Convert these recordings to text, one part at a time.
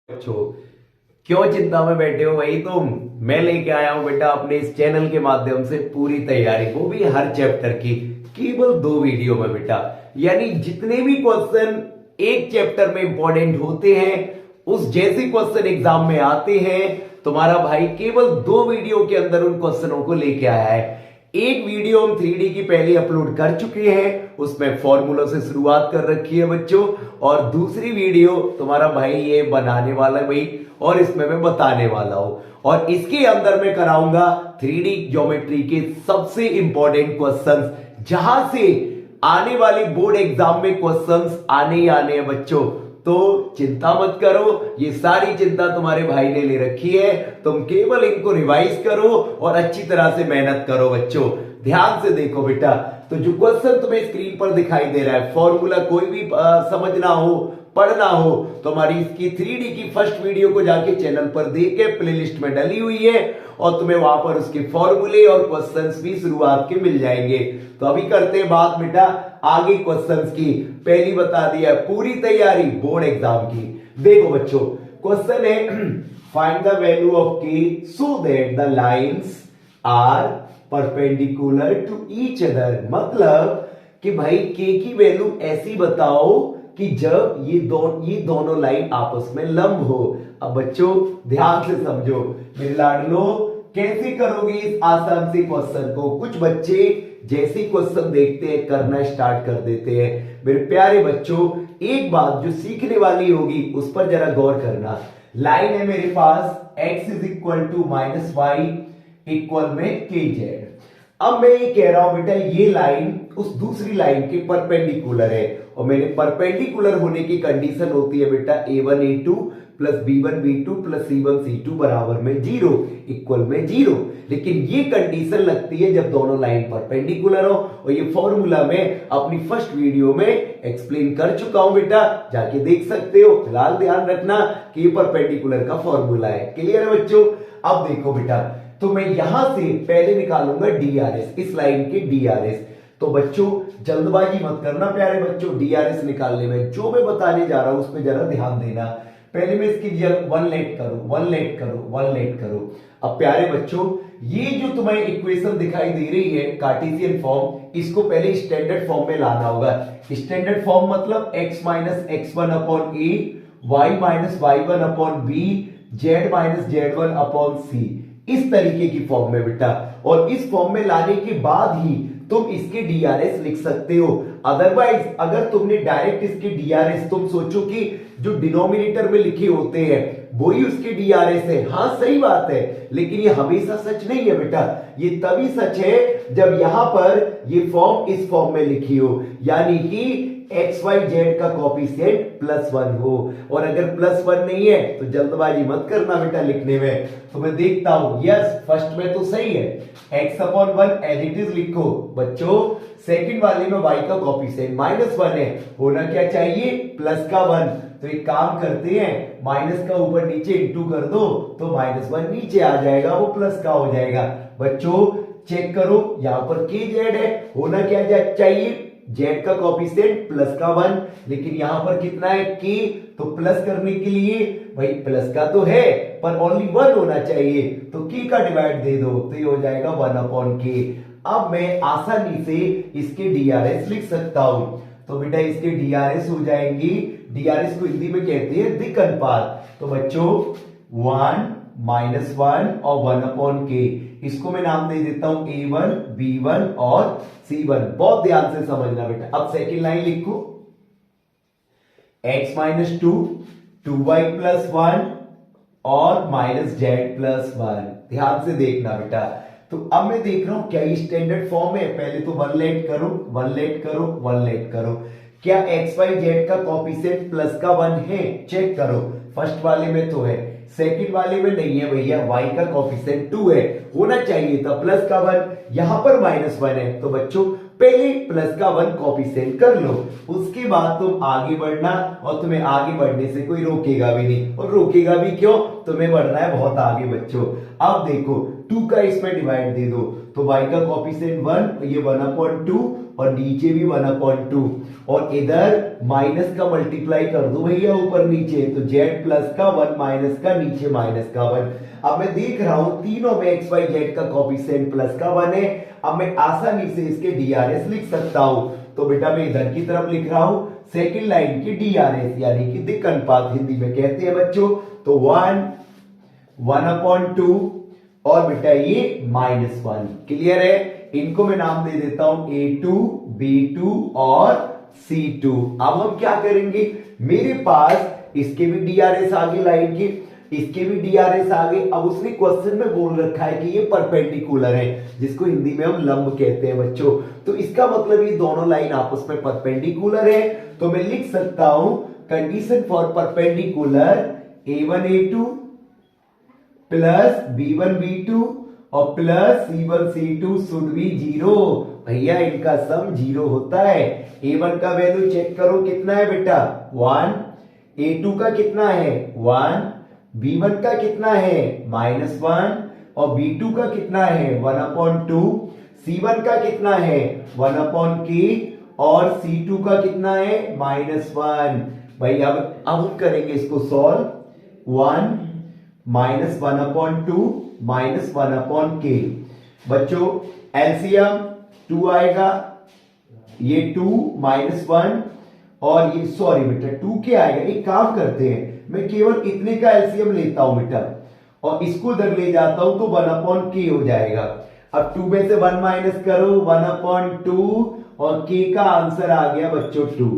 बच्चों, क्यों चिंता में बैठे हो भाई तुम। मैं लेके आया हूं बेटा अपने इस चैनल के माध्यम से पूरी तैयारी, वो भी हर चैप्टर की केवल 2 वीडियो में बेटा। यानी जितने भी क्वेश्चन एक चैप्टर में इंपॉर्टेंट होते हैं, उस जैसे क्वेश्चन एग्जाम में आते हैं, तुम्हारा भाई केवल 2 वीडियो के अंदर उन क्वेश्चनों को लेके आया है। एक वीडियो हम 3D की पहले अपलोड कर चुके हैं, उसमें फॉर्मूलों से शुरुआत कर रखी है बच्चों, और दूसरी वीडियो तुम्हारा भाई ये बनाने वाला है भाई, और इसमें मैं बताने वाला हूं। और इसके अंदर मैं कराऊंगा 3D ज्योमेट्री के सबसे इंपॉर्टेंट क्वेश्चंस, जहां से आने वाले बोर्ड एग्जाम में क्वेश्चंस आने ही आने हैं बच्चों। तो चिंता मत करो, ये सारी चिंता तुम्हारे भाई ने ले रखी है। तुम केवल इनको रिवाइज करो और अच्छी तरह से मेहनत करो बच्चों। ध्यान से देखो बेटा, तो जो क्वेश्चन तुम्हें स्क्रीन पर दिखाई दे रहा है, फॉर्मूला कोई भी समझना हो, पढ़ना हो, तो हमारी इसकी 3D की फर्स्ट वीडियो को जाके चैनल पर देख के प्लेलिस्ट में डली हुई है, और तुम्हें वहां पर उसके फॉर्मूले और क्वेश्चंस भी शुरुआत के मिल जाएंगे। तो अभी करते हैं बात बेटा आगे क्वेश्चंस की। पहली बता दिया पूरी तैयारी बोर्ड एग्जाम की। देखो बच्चों, क्वेश्चन है find the value of K so that the lines are perpendicular to each other. मतलब कि भाई के की वैल्यू ऐसी बताओ कि जब ये दोनों लाइन आपस में लंब हो। अब बच्चों ध्यान से समझो मेरे लाडलो, कैसे करोगे इस आसान से क्वेश्चन को। कुछ बच्चे जैसे क्वेश्चन देखते हैं करना स्टार्ट कर देते हैं। मेरे प्यारे बच्चों, एक बात जो सीखने वाली होगी उस पर जरा गौर करना। लाइन है मेरे पास x is equal to minus Y equal में के जेड। अब मैं ये कह रहा हूं बेटा ये लाइन उस दूसरी लाइन के परपेंडिकुलर है, और मेरे परपेंडिकुलर होने की कंडीशन होती है बेटा a1 a2 plus b1 b2 plus c1 c2 बराबर में 0 इक्वल में 0। लेकिन ये कंडीशन लगती है जब दोनों लाइन परपेंडिकुलर हो, और ये फॉर्मूला में अपनी फर्स्ट वीडियो में एक्सप्लेन कर चुका हूं बेटा, जाके देख सकते हो। फिलहाल ध्यान रखना कि ये परपेंडिकुलर का फॉर्मूला है। क्लियर है बच्चों। अब देखो बेटा, तो मैं यहां से पहले निकालूंगा डीआरएस, इस लाइन के डीआरएस। तो बच्चों जल्दबाजी मत करना प्यारे बच्चों, डीआरएस निकालने में जो मैं बताने जा रहा हूं उस पर जरा ध्यान देना। पहले मैं इसकी वन लेट करो। अब प्यारे बच्चों, ये जो तुम्हें इक्वेशन दिखाई दे रही है कार्टेशियन फॉर्म, इसको पहले स्टैंडर्ड फॉर्म में लाना होगा। स्टैंडर्ड फॉर्म मतलब x minus x1 upon A, y minus y1 upon B, z minus z1 upon C, इस तरीके की फॉर्म में बेटा। और इस फॉर्म में लाने के बाद ही तुम इसके डीआरएस लिख सकते हो। अदरवाइज अगर तुमने डायरेक्ट इसके डीआरएस, तुम सोचो कि जो डिनोमिनेटर में लिखे होते हैं वही उसके डीआरएस है। हाँ सही बात है, लेकिन ये हमेशा सच नहीं है बेटा। ये तभी सच है जब यहां पर ये फॉर्म इस फॉर्म में लिखी हो, यानी कि एक्स वाई जेड का कॉफिशिएंट +1 हो। और अगर +1 नहीं है तो जल्दबाजी मत करना बेटा लिखने में। तो मैं देखता हूं, यस फर्स्ट में तो सही है, x upon 1 as it is लिखो बच्चों। सेकंड वाले में y का कॉफिशिएंट -1 है, होना क्या चाहिए प्लस का 1। तो एक काम करते हैं, माइनस का ऊपर नीचे इंटू कर दो तो -1 नीचे आ जाएगा, वो प्लस का हो जाएगा। बच्चों चेक करो, यहां पर के जेड है, होना क्या चाहिए जेड का कॉफिशिएंट प्लस का 1, लेकिन यहां पर कितना है के, तो प्लस करने के लिए भाई प्लस का तो है पर ओनली 1 होना चाहिए, तो के का डिवाइड दे दो तो ये हो जाएगा 1 अपॉन के। अब मैं आसानी से इसके डीआरएस लिख सकता हूं। तो बेटा इसके डीआरएस हो जाएंगी, डीआरएस को हिंदी में कहते हैं दिक् अनुपात। तो बच्चों 1 -1 और 1 अपॉन के, इसको मैं नाम दे देता हूं A1 B1 और C1। बहुत ध्यान से समझना बेटा। अब सेकंड लाइन लिखो, x माइनस 2 2y प्लस 1 और माइनस जेड प्लस 1। ध्यान से देखना बेटा। तो अब मैं देख रहा हूं क्या ये स्टैंडर्ड फॉर्म है। पहले तो वन लेट करो। क्या एक्स वाई जेड का कॉफिशिएंट प्लस का 1 है, चेक करो। फर्स्ट वाले में तो है, सेकंड वाले में नहीं है भैया, y का कॉफिशिएंट 2 है, होना चाहिए था प्लस का 1, यहां पर -1 है। तो बच्चों पहले प्लस का 1 कॉफिशिएंट कर लो, उसके बाद तुम आगे बढ़ना, और तुम्हें आगे बढ़ने से कोई रोकेगा भी नहीं। और रोकेगा भी क्यों, तुम्हें बढ़ना है बहुत आगे बच्चों। अब देखो 2 का इसमें डिवाइड दे दो, तो y का कॉफिशिएंट 1, ये 1/2 और नीचे भी 1/2 और इधर माइनस का मल्टीप्लाई कर दो भैया ऊपर नीचे, तो z प्लस का 1 माइनस का नीचे माइनस का 1। अब मैं देख रहा हूं तीनों में एक्स वाई जेड का कोफिशिएंट प्लस का 1 है। अब मैं आसानी से इसके डीआरएस लिख सकता हूं। तो बेटा मैं इधर की तरफ लिख रहा हूं सेकंड लाइन की डीआरएस यानी कि दिक् अनुपात हिंदी में कहते हैं बच्चों। तो 1/2 और बेटा ये -1। क्लियर है? इनको मैं नाम दे देता हूं A2, B2 और C2। अब हम क्या करेंगे, मेरे पास इसके भी डीआरएस आ गए लाइन की, इसके भी डीआरएस आ गए। अब उसने क्वेश्चन में बोल रखा है कि ये परपेंडिकुलर है, जिसको हिंदी में हम लंब कहते हैं बच्चों। तो इसका मतलब ये दोनों लाइन आपस में परपेंडिकुलर है। तो मैं लिख सकता हूं condition for perpendicular A1 A2 plus B1 B2 और plus C1 C2 should be 0। भैया इनका सम 0 होता है। A1 का वैल्यू चेक करो कितना है बेटा 1, A2 का कितना है 1, B1 का कितना है -1 और B2 का कितना है 1/2, C1 का कितना है 1/k और C2 का कितना है -1। भाई अब हम करेंगे इसको सॉल्व। 1 -1/2 -1/k। बच्चों एलसीएम 2 आएगा, ये 2 -1 और ये सॉरी बेटा 2 क्या आएगा। एक काम करते हैं, मैं केवल इतने का एलसीएम लेता हूं बेटा और इसको इधर ले जाता हूं तो 1/k हो जाएगा। अब 2 में से 1 माइनस करो 1/2 और k का आंसर आ गया बच्चों 2।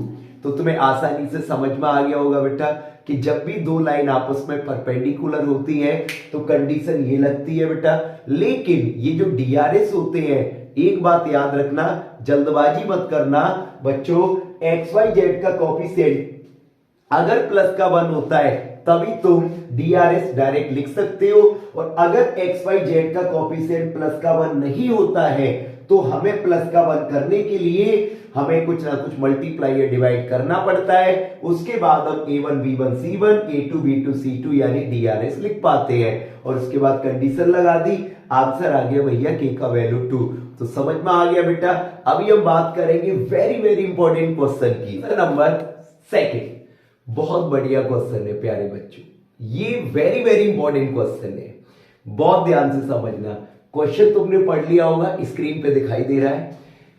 तो तुम्हें आसानी से समझ में आ गया होगा बेटा कि जब भी दो लाइन आपस में परपेंडिकुलर होती है तो कंडीशन ये लगती है बेटा। लेकिन ये जो डीआरएस होते हैं, एक बात याद रखना, जल्दबाजी मत करना बच्चों। एक्स वाई जेड का कोफिशिएंट अगर प्लस का 1 होता है तभी तुम डीआरएस डायरेक्ट लिख सकते हो, और अगर एक्स वाई जेड का कोफिशिएंट प्लस का 1 नहीं होता है तो हमें प्लस का 1 करने के लिए हमें कुछ ना कुछ मल्टीप्लाई या डिवाइड करना पड़ता है। उसके बाद हम A1 B1 C1 A2 B2 C2 यानी डीआरएस लिख पाते हैं, और उसके बाद कंडीशन लगा दी, आंसर आ गया भैया k का वैल्यू 2। तो समझ में आ गया बेटा। अभी हम बात करेंगे वेरी वेरी इंपॉर्टेंट क्वेश्चन की, नंबर सेकंड। बहुत बढ़िया क्वेश्चन है प्यारे बच्चों, ये वेरी वेरी इंपॉर्टेंट क्वेश्चन है, बहुत ध्यान से समझना। क्वेश्चन तुमने पढ़ लिया होगा, स्क्रीन पे दिखाई दे रहा है।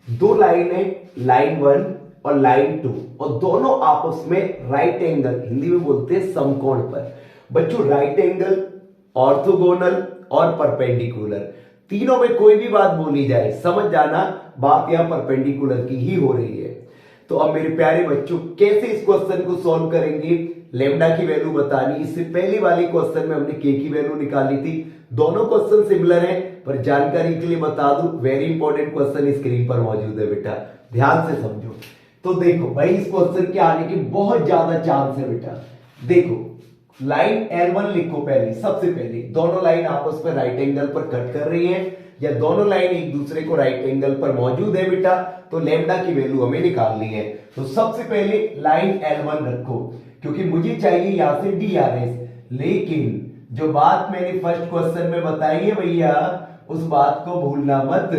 दो लाइन है, लाइन 1 और लाइन 2, और दोनों आपस में राइट एंगल, हिंदी में बोलते हैं समकोण पर। बच्चों राइट एंगल, ऑर्थोगोनल और परपेंडिकुलर, तीनों में कोई भी बात बोली जाए समझ जाना बात यहां परपेंडिकुलर की ही हो रही है। तो अब मेरे प्यारे बच्चों कैसे इस क्वेश्चन को सॉल्व करेंगे, लेमडा की वैल्यू बतानी। इससे पहले वाले क्वेश्चन में हमने के की वैल्यू निकाली थी। दोनों क्वेश्चन सिमिलर हैं, पर जानकारी के लिए बता दूं वेरी इंपॉर्टेंट क्वेश्चन स्क्रीन पर मौजूद है बेटा, ध्यान से समझो। तो देखो भाई इस क्वेश्चन के आने के बहुत ज्यादा चांस है बेटा। देखो लाइन L1 लिखो पहले, सबसे पहले दोनों लाइन आपस में राइट एंगल पर कट कर रही हैं, या दोनों लाइन एक दूसरे को राइट एंगल पर मौजूद है बेटा, तो लेमडा की वैल्यू हमें निकालनी है। तो सबसे पहले लाइन L1 रखो, क्योंकि मुझे चाहिए यहां से डीआरएस। लेकिन जो बात मैंने फर्स्ट क्वेश्चन में बताई है भैया, उस बात को भूलना मत।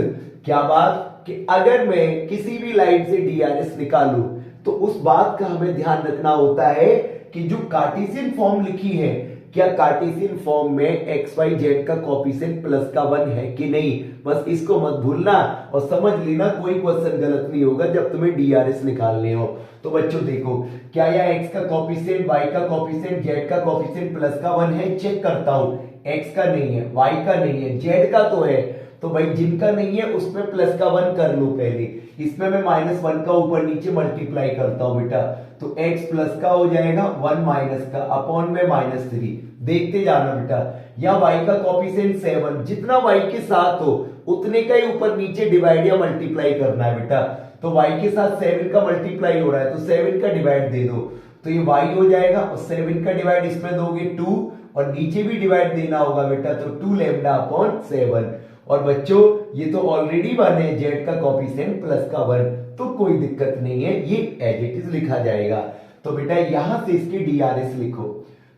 क्या बात? कि अगर मैं किसी भी लाइन से डीआरएस निकालूं तो उस बात का हमें ध्यान रखना होता है कि जो कार्टेशियन फॉर्म लिखी है, क्या कार्टेशियन फॉर्म में एक्स वाई जेड का कोफिशिएंट प्लस का 1 है कि नहीं। बस इसको मत भूलना और समझ लेना, कोई क्वेश्चन गलत नहीं होगा जब तुम्हें डीआरएस निकालने हो। तो बच्चों देखो, क्या यह एक्स का कोफिशिएंट, वाई का कोफिशिएंट, जेड का कोफिशिएंट प्लस का 1 है, चेक करता हूं। एक्स का नहीं है, वाई का नहीं है, जेड का तो है। तो भाई जिनका नहीं है उसमें प्लस का 1 कर लो पहले। इसमें मैं -1 का ऊपर नीचे मल्टीप्लाई करता हूं बेटा, तो x प्लस का हो जाएगा 1 माइनस का अपॉन में -3। देखते जाना बेटा। या y का कोफिशिएंट 7, जितना y के साथ हो उतने का ही ऊपर नीचे डिवाइड या मल्टीप्लाई करना है बेटा। तो y के साथ 7 का मल्टीप्लाई हो रहा है, तो 7 का डिवाइड दे दो, तो ये y हो जाएगा, और 7 का डिवाइड इसमें दोगे 2, और नीचे भी डिवाइड देना होगा बेटा, तो 2 लैम्डा अपॉन 7। और बच्चों ये तो ऑलरेडी 1 है, जेड का कोफिशिएंट प्लस का 1, तो कोई दिक्कत नहीं है, ये एज इट इज लिखा जाएगा। तो बेटा यहां से इसके डीआरएस लिखो,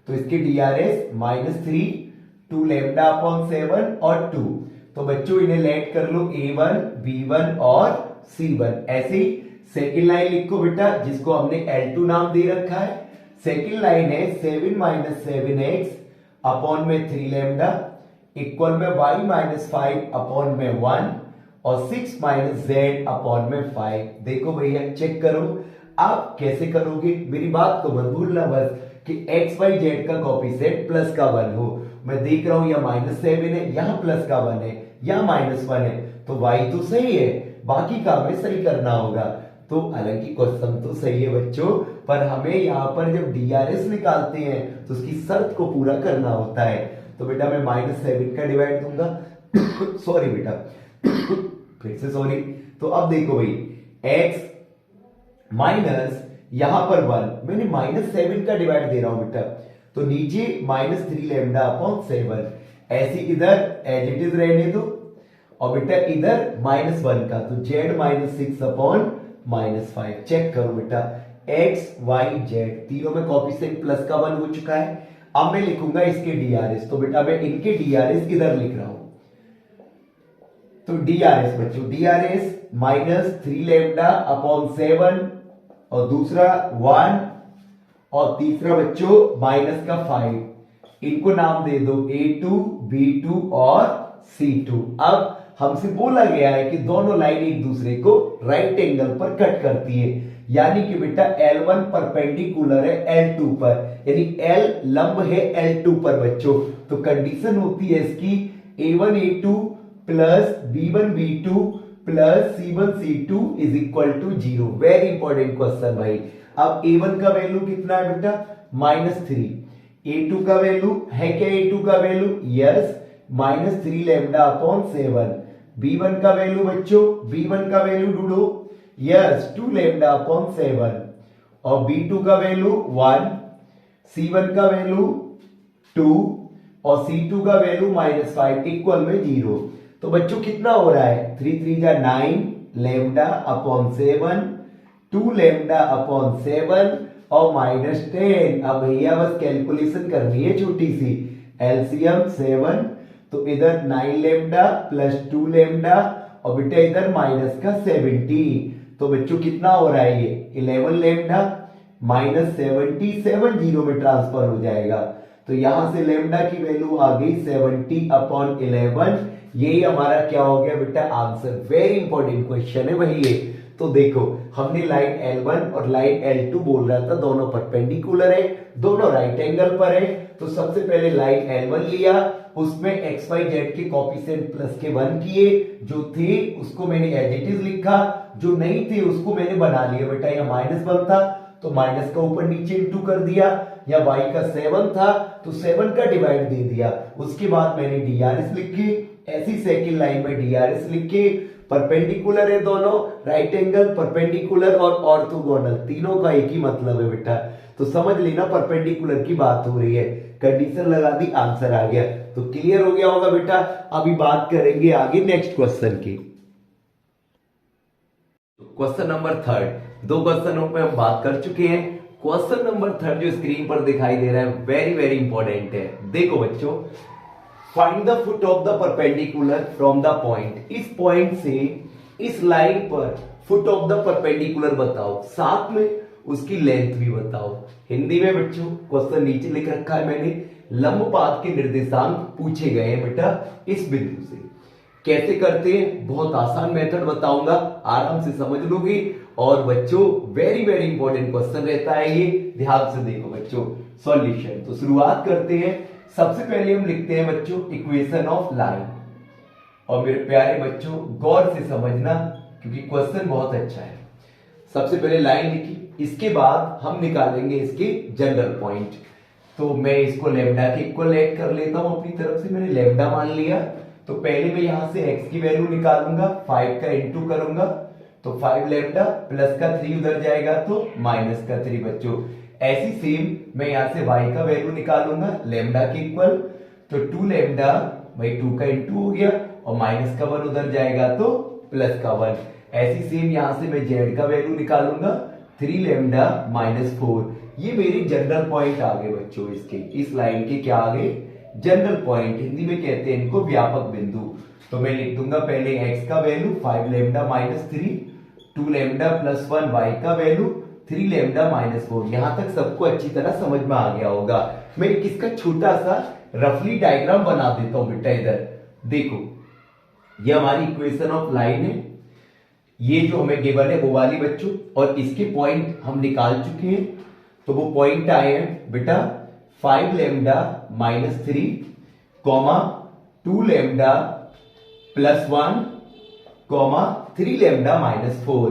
तो इसके डीआरएस -3, 2 लैम्डा अपॉन 7 और 2। तो बच्चों इन्हें लेट कर लो, A1 B1 और C1। ऐसे ही सेकेंड लाइन लिखो बेटा, जिसको हमने L2 नाम दे रखा है। सेकेंड लाइन है 7 माइनस 7x अपॉन में 3 लैम्डा इक्वल में y माइनस 5 अपॉन में 1 और 6 माइनस z अपॉन में 5। देखो भैया चेक करो, आप कैसे करोगे, मेरी बात को मत भूलना बस कि x y z का कोएफिशिएंट प्लस का 1 हो। मैं देख रहा हूं यहाँ -7 है, यहाँ प्लस का 1 है, यहाँ -1 है, तो y तो सही है, बाकी का हमें सही करना होगा। तो हालांकि क्वेश्चन तो सही है बच्चों, पर हमें यहाँ पर जब डीआरएस निकालते हैं तो उसकी शर्त को पूरा करना होता है। तो बेटा मैं -7 का डिवाइड दूंगा सॉरी बेटा फिर से सॉरी। तो अब देखो भाई x माइनस यहां पर 1, मैंने -7 का डिवाइड दे रहा हूं बेटा, तो नीचे -3 लैम्डा अपॉन 7, ऐसे इधर एज इट इज रहने दो, और बेटा इधर -1 का, तो z -6 अपॉन -5। चेक करो बेटा x y z तीनों में कोएफिशिएंट प्लस का 1 हो चुका है। अब मैं लिखूंगा इसके डीआरएस, तो बेटा मैं इनके डीआरएस इधर लिख रहा हूं। तो डीआरएस बच्चों, डीआरएस -3 लैम्डा अपॉन 7 और दूसरा 1 और तीसरा बच्चों -5, इनको नाम दे दो A2 B2 और C2। अब हमसे बोला गया है कि दोनों लाइन एक दूसरे को राइट एंगल पर कट करती है, यानी कि बेटा L1 परपेंडिकुलर है L2 पर, यानी L लंब है L2 पर बच्चों। तो कंडीशन होती है इसकी A1 A2 plus B1 B2 plus C1 C2 is equal to 0। Very important question भाई। अब A1 का वैल्यू कितना है बेटा -3, A2 का वैल्यू है क्या, A2 का value yes -3 lambda upon 7, B1 का वैल्यू बच्चों, B1 का वैल्यू ढूंढो, यस 2 लैम्डा अपॉन 7, और B2 का वैल्यू 1, C1 का वैल्यू 2 और C2 का वैल्यू -5 इक्वल में 0। तो बच्चों कितना हो रहा है, 3 3 जा 9 लैम्डा अपॉन 7, 2 लैम्डा अपॉन 7 और -10। अब भैया बस कैलकुलेशन करनी है छोटी सी, एलसीएम 7, तो इधर 9 लैम्डा प्लस 2 लैम्डा और बेटा इधर माइनस का 70। तो बच्चों कितना हो रहा है ये 11 लैम्डा -70, 70 में ट्रांसफर हो जाएगा। तो यहां से लैम्डा की वैल्यू आ गई 70 अपॉन 11। यही हमारा क्या हो गया बेटा आंसर। वेरी इंपॉर्टेंट क्वेश्चन है भाई ये। तो देखो हमने लाइन L1 और लाइन L2 बोल रहा था, दोनों परपेंडिकुलर है, दोनों राइट एंगल पर है। तो सबसे पहले लाइन L1 लिया, उसमें x y z के कोएफिशिएंट प्लस के 1 किए, जो थे उसको मैंने एज इट इज लिखा, जो नहीं थे उसको मैंने बना लिया बेटा। या -1 था तो माइनस का ऊपर नीचे इंटू कर दिया, या y का 7 था तो 7 का डिवाइड दे दिया। उसके बाद मैंने डीआरएस लिखी, ऐसी सेकंड लाइन में डीआरएस लिखे, परपेंडिकुलर है दोनों, राइट एंगल, परपेंडिकुलर और ऑर्थोगोनल, तीनों का एक ही मतलब है बेटा। तो समझ लेना परपेंडिकुलर की बात हो रही है, कंडीशन लगा दी, आंसर आ गया। तो क्लियर हो गया होगा बेटा। अभी बात करेंगे आगे नेक्स्ट क्वेश्चन की। क्वेश्चन नंबर 3, 2 क्वेश्चनों पे हम बात कर चुके हैं। क्वेश्चन नंबर 3 जो स्क्रीन पर दिखाई दे रहा है वेरी वेरी इंपॉर्टेंट है। देखो बच्चों, find the foot of the perpendicular from the point. इस पॉइंट से इस लाइन पर फुट ऑफ द परपेंडिकुलर बताओ, साथ में उसकी लेंथ भी बताओ। हिंदी में बच्चों क्वेश्चन नीचे लिख रखा है मैंने, लंबपात के निर्देशांक पूछे गए हैं बेटा इस बिंदु से। कैसे करते हैं, बहुत आसान मेथड बताऊंगा, आराम से समझ लोगे। और बच्चों वेरी वेरी इंपॉर्टेंट क्वेश्चन रहता है ये, ध्यान से देखो बच्चों सॉल्यूशन। तो शुरुआत करते हैं। सबसे पहले हम लिखते हैं बच्चों इक्वेशन ऑफ लाइन। और मेरे प्यारे बच्चों गौर से समझना क्योंकि क्वेश्चन बहुत अच्छा है। सबसे पहले लाइन लिखी, इसके बाद हम निकालेंगे इसके जनरल पॉइंट। तो मैं इसको लैम्डा के इक्वल ऐड कर लेता हूं अपनी तरफ से, मैंने लैम्डा मान लिया। तो पहले मैं यहां से x की वैल्यू निकालूंगा, 5 का इंटू करूंगा, तो 5 लैम्डा प्लस का 3 उधर जाएगा तो माइनस का 3 बच्चों। ऐसी सेम मैं यहां से y का वैल्यू निकालूंगा लैम्डा के इक्वल, तो 2 लैम्डा भाई 2 का इंटू हो गया और माइनस का 1 उधर जाएगा तो प्लस का 1। ऐसी सेम यहां से मैं z का वैल्यू निकालूंगा 3 लैम्डा -4। ये मेरे जनरल पॉइंट आ गए बच्चों, इसके इस लाइन के क्या आ गए जनरल पॉइंट, हिंदी में कहते हैं इनको व्यापक बिंदु। तो मैं लिख दूंगा पहले x का value 5 lambda -3 2 lambda plus 1 Y का वैल्यू 3 लैम्डा माइनस 4। यहां तक सबको अच्छी तरह समझ में आ गया होगा। मैं इसका छोटा सा रफली डायग्राम बना देता हूं बेटा। इधर देखो, ये हमारी इक्वेशन ऑफ लाइन है, ये जो हमें गिवन है वो वाली बच्चों, और इसके पॉइंट हम निकाल चुके हैं। तो वो पॉइंट आए हैं बेटा 5 lambda minus 3 comma 2 lambda plus 1 comma 3 lambda minus 4।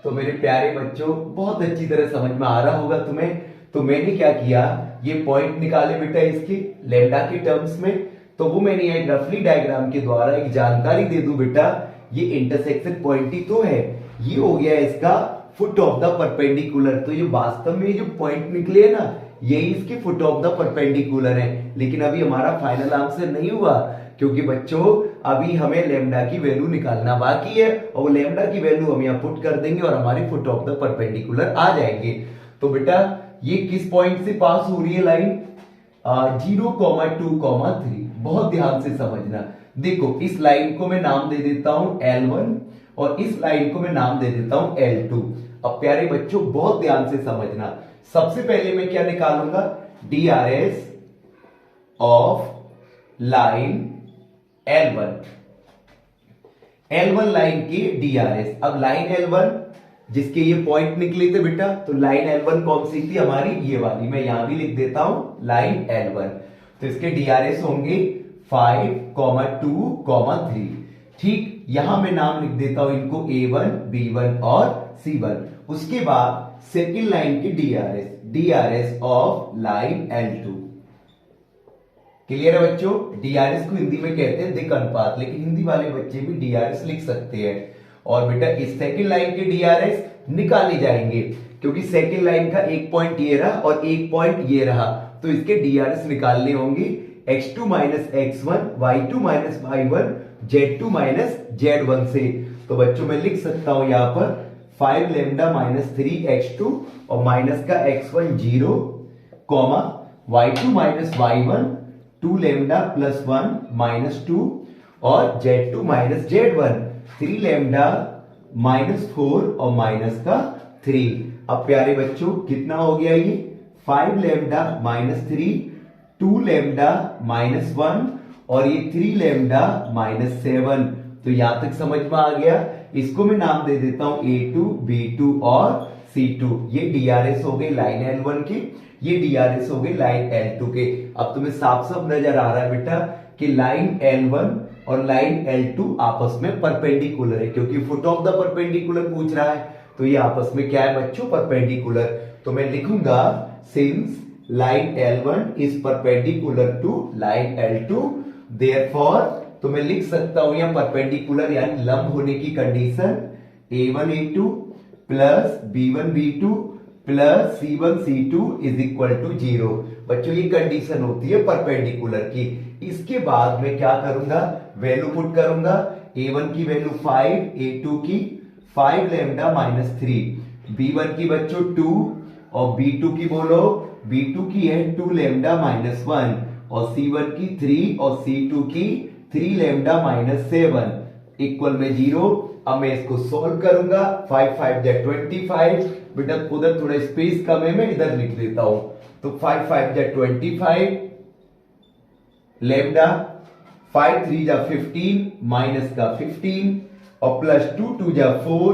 तो मेरे प्यारे बच्चों बहुत अच्छी तरह समझ में आ रहा होगा तुम्हें। तो मैंने क्या किया, ये पॉइंट निकाले बेटा इसके लैम्डा के टर्म्स में। तो वो मैंने एक रफली डायग्राम के द्वारा एक जानकारी दे दूं बेटा, ये इंटरसेक्शन पॉइंट ही तो है, ये हो गया इसका फुट ऑफ द परपेंडिकुलर। तो ये वास्तव में जो पॉइंट निकले है ना, यही इसके फुट ऑफ द परपेंडिकुलर है। लेकिन अभी हमारा फाइनल आंसर नहीं हुआ, क्योंकि बच्चों अभी हमें लेमडा की वैल्यू निकालना बाकी है, और वो लेमडा की वैल्यू हम यहाँ पुट कर देंगे और हमारे फुट ऑफ द परपेंडिकुलर आ जाएंगे। तो बेटा ये किस पॉइंट से पास हो रही है लाइन, 0,2,3। बहुत ध्यान से समझना। देखो इस लाइन को मैं नाम दे देता हूं L1 और इस लाइन को मैं नाम दे देता हूं L2। अब प्यारे बच्चों बहुत ध्यान से समझना। सबसे पहले मैं क्या निकालूंगा, DRS of line L1, L1 line की DRS। अब लाइन L1 जिसके ये पॉइंट निकले थे बेटा, तो लाइन L1 कौन सी थी हमारी, ये वाली। मैं यहां भी लिख देता हूं लाइन L1। तो इसके DRS होंगे 5, 2, 3। ठीक, यहां मैं नाम लिख देता हूं इनको A1, B1 और C1। उसके बाद सेकेंड लाइन की DRS of line L2। Clear है बच्चों। DRS को हिंदी में कहते हैं दिक् अनुपात, लेकिन हिंदी वाले बच्चे भी DRS लिख सकते हैं। और बेटा इस सेकेंड लाइन के DRS निकाले जाएंगे, क्योंकि सेकेंड लाइन का एक पॉइंट ये रहा और एक पॉइंट ये रहा, तो इसके DRS निकालने होंगे x2 minus x1, y2 minus y1, z2 minus z1 से। तो बच्चों मैं लिख सकता हूं यहां पर 5 लैम्डा माइनस 3x2 और माइनस का x1 0 comma y2 minus y1 2 lambda plus 1 minus 2 और z2 minus z1 3 lambda minus 4 और माइनस का 3। अब प्यारे बच्चों कितना हो गया ये 5 लैम्डा माइनस 3, 2 लैम्डा माइनस 1 और ये 3 लैम्डा माइनस 7। तो यहां तक समझ में आ गया। इसको मैं नाम दे देता हूं A2, B2 और C2। ये DRS हो गई लाइन L1 की, ये DRS हो गई लाइन L2 के। अब तुम्हें साफ साफ नजर आ रहा है बेटा कि लाइन L1 और लाइन L2 आपस में परपेंडिकुलर है, क्योंकि फुट ऑफ द परपेंडिकुलर पूछ रहा है। तो ये आपस में क्या है बच्चों, परपेंडिकुलर। तो मैं लिखूंगा since line L1 is perpendicular to line L2, therefore तो मैं लिख सकता हूं यहां परपेंडिकुलर यानी लंब होने की condition A1 A2 plus B1 B2 plus C1 C2 is equal to 0। बच्चों ये कंडीशन होती है परपेंडिकुलर की। इसके बाद मैं क्या करूंगा, वैल्यू पुट करूंगा। A1 की वैल्यू 5, A2 की 5 लैम्डा माइनस 3, B1 की बच्चों 2 और B2 की बोलो, B2 की है 2 लैम्डा माइनस 1 और C1 की 3 और C2 की 3 लैम्डा माइनस 7 इक्वल में 0। अब मैं इसको सॉल्व करूंगा। 5 5 जा 25। बेटा उधर थोड़ा स्पेस कम है, मैं इधर लिख देता हूं। तो 5 5 जा 25 लैम्डा, 5 3 जा 15 माइनस का 15 और प्लस 2 2 जा 4।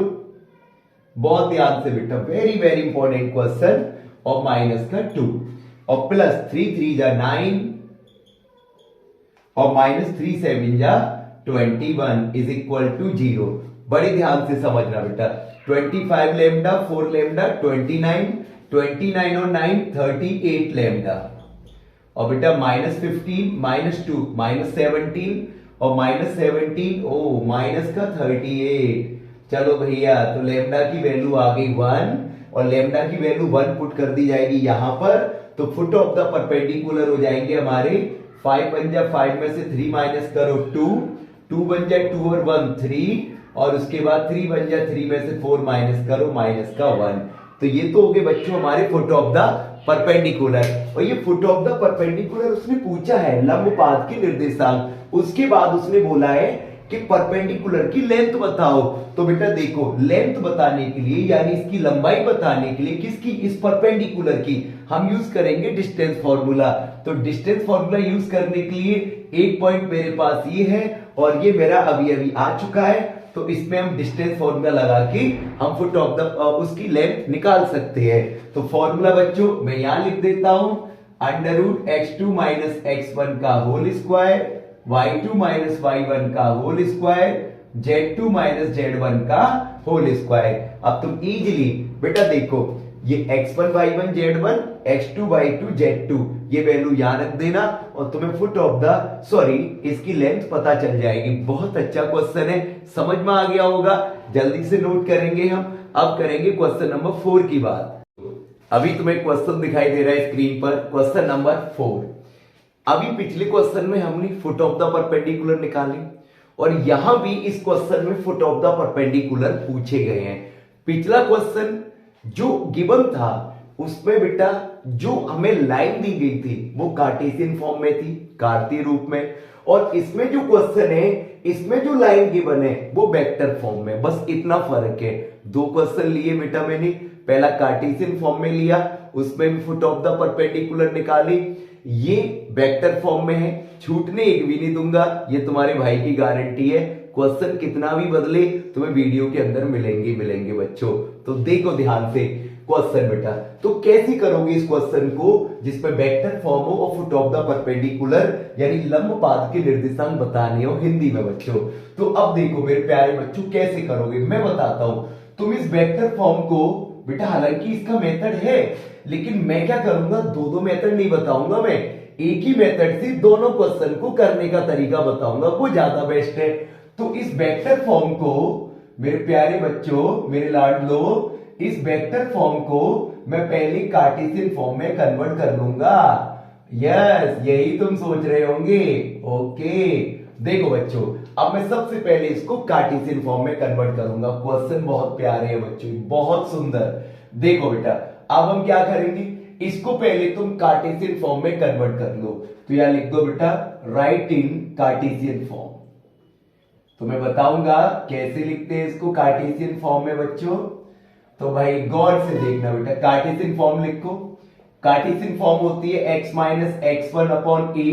बहुत ध्यान से बेटा, वेरी वेरी इंपॉर्टेंट क्वेश्चन। और माइनस का 2 और प्लस 3 3 जा 9 और माइनस 3 7 जा 21 इज इक्वल टू 0। बड़े ध्यान से समझना बेटा। 25 लैम्डा 4 लैम्डा 29, 29 और 9 38 लैम्डा और बेटा माइनस 15 माइनस 2 माइनस 17 और माइनस 17 ओ माइनस का 38। चलो भैया, तो लैम्डा की वैल्यू आ गई 1 और लैम्डा की वैल्यू 1 पुट कर दी जाएगी यहां पर। तो फुट ऑफ द परपेंडिकुलर हो जाएंगे हमारे 5 बन जा 5 में से 3 माइनस करो 2, 2 बन जा 2 और 1 3 और उसके बाद 3 बन जा 3 में से 4 माइनस करो माइनस का 1। तो ये तो हो गए बच्चों हमारे फुट ऑफ द परपेंडिकुलर। और ये फुट ऑफ द परपेंडिकुलर उसने पूछा है लंब पाथ के निर्देशांक। उसके बाद उसने बोला है कि परपेंडिकुलर की लेंथ बताओ। तो बेटा देखो, लेंथ बताने के लिए यानी इसकी लंबाई बताने के लिए किसकी, इस परपेंडिकुलर की, हम यूज करेंगे डिस्टेंस फॉर्मूला। तो डिस्टेंस फॉर्मूला यूज करने के लिए एक पॉइंट मेरे पास ये है और ये मेरा अभी अभी आ चुका है, तो इसमें हम डिस्टेंस फॉर्मूला लगा के हम फुट ऑफ द उसकी लेंथ निकाल सकते हैं। तो फॉर्मूला बच्चों मैं यहां लिख देता हूं, under root x2 minus x1 का whole square, y2 minus y1 का whole square, z2 minus z1 का होल स्क्वायर। अब तुम इजीली बेटा देखो, ये x1 y1 z1, x2 y2 z2, ये वैल्यू यहां रख देना और तुम्हें फुट ऑफ द इसकी लेंथ पता चल जाएगी। बहुत अच्छा क्वेश्चन है, समझ में आ गया होगा, जल्दी से नोट करेंगे हम। अब करेंगे क्वेश्चन नंबर 4 की बात। अभी तुम्हें क्वेश्चन दिखाई दे रहा है स्क्रीन पर, क्वेश्चन नंबर 4। अभी पिछले क्वेश्चन में हमने फुट ऑफ द परपेंडिकुलर निकाली और यहां भी इस क्वेश्चन में फुट ऑफ द परपेंडिकुलर पूछे गए हैं। पिछला क्वेश्चन जो गिवन था उसमें बेटा जो हमें लाइन दी गई थी वो कार्टेशियन फॉर्म में थी, कार्तीय रूप में, और इसमें जो क्वेश्चन है इसमें जो लाइन गिवन है वो वेक्टर फॉर्म में। बस इतना फर्क है। दो क्वेश्चन लिए बेटा मैंने, पहला कार्टेशियन फॉर्म में लिया, उसमें भी फुट ऑफ द परपेंडिकुलर निकाली, ये वेक्टर फॉर्म में है, छूटने एक भी नहीं दूंगा, ये तुम्हारे भाई की गारंटी है। क्वेश्चन कितना भी बदले तुम्हें वीडियो के अंदर मिलेंगे बच्चों। तो देखो ध्यान से क्वेश्चन बेटा, तो कैसे करोगे इस क्वेश्चन को जिसमें वेक्टर फॉर्म हो और फुट ऑफ द परपेंडिकुलर यानी लंब पाद के निर्देशांक बताने हो हिंदी में बच्चों। तो अब देखो मेरे प्यारे बच्चों कैसे करोगे मैं बताता हूं। तुम इस वेक्टर फॉर्म को बेटा, हालांकि इसका मेथड है लेकिन मैं क्या करूंगा, दो मेथड नहीं बताऊंगा, मैं एक ही मेथड से दोनों क्वेश्चन को करने का तरीका बताऊंगा, वो ज्यादा बेस्ट है। तो इस वेक्टर फॉर्म को मेरे प्यारे बच्चों, मेरे लाडलो, इस वेक्टर फॉर्म को मैं पहले कार्टेशियन फॉर्म में कन्वर्ट कर लूंगा। यस, यही तुम सोच रहे होंगे। ओके देखो बच्चों, अब मैं सबसे पहले इसको कार्टेशियन फॉर्म में कन्वर्ट करूंगा। क्वेश्चन बहुत प्यारे है बच्चों, बहुत सुंदर। देखो बेटा, अब हम क्या करेंगे, इसको पहले तुम कार्टेशियन फॉर्म में कन्वर्ट कर लो। तो यहां लिख दो बेटा, राइट इन कार्टेशियन फॉर्म। तो मैं बताऊंगा कैसे लिखते हैं इसको कार्टेशियन फॉर्म में बच्चों। तो भाई गौर से देखना बेटा, कार्टेशियन फॉर्म लिखो। कार्टेशियन फॉर्म होती है x minus x1 upon a,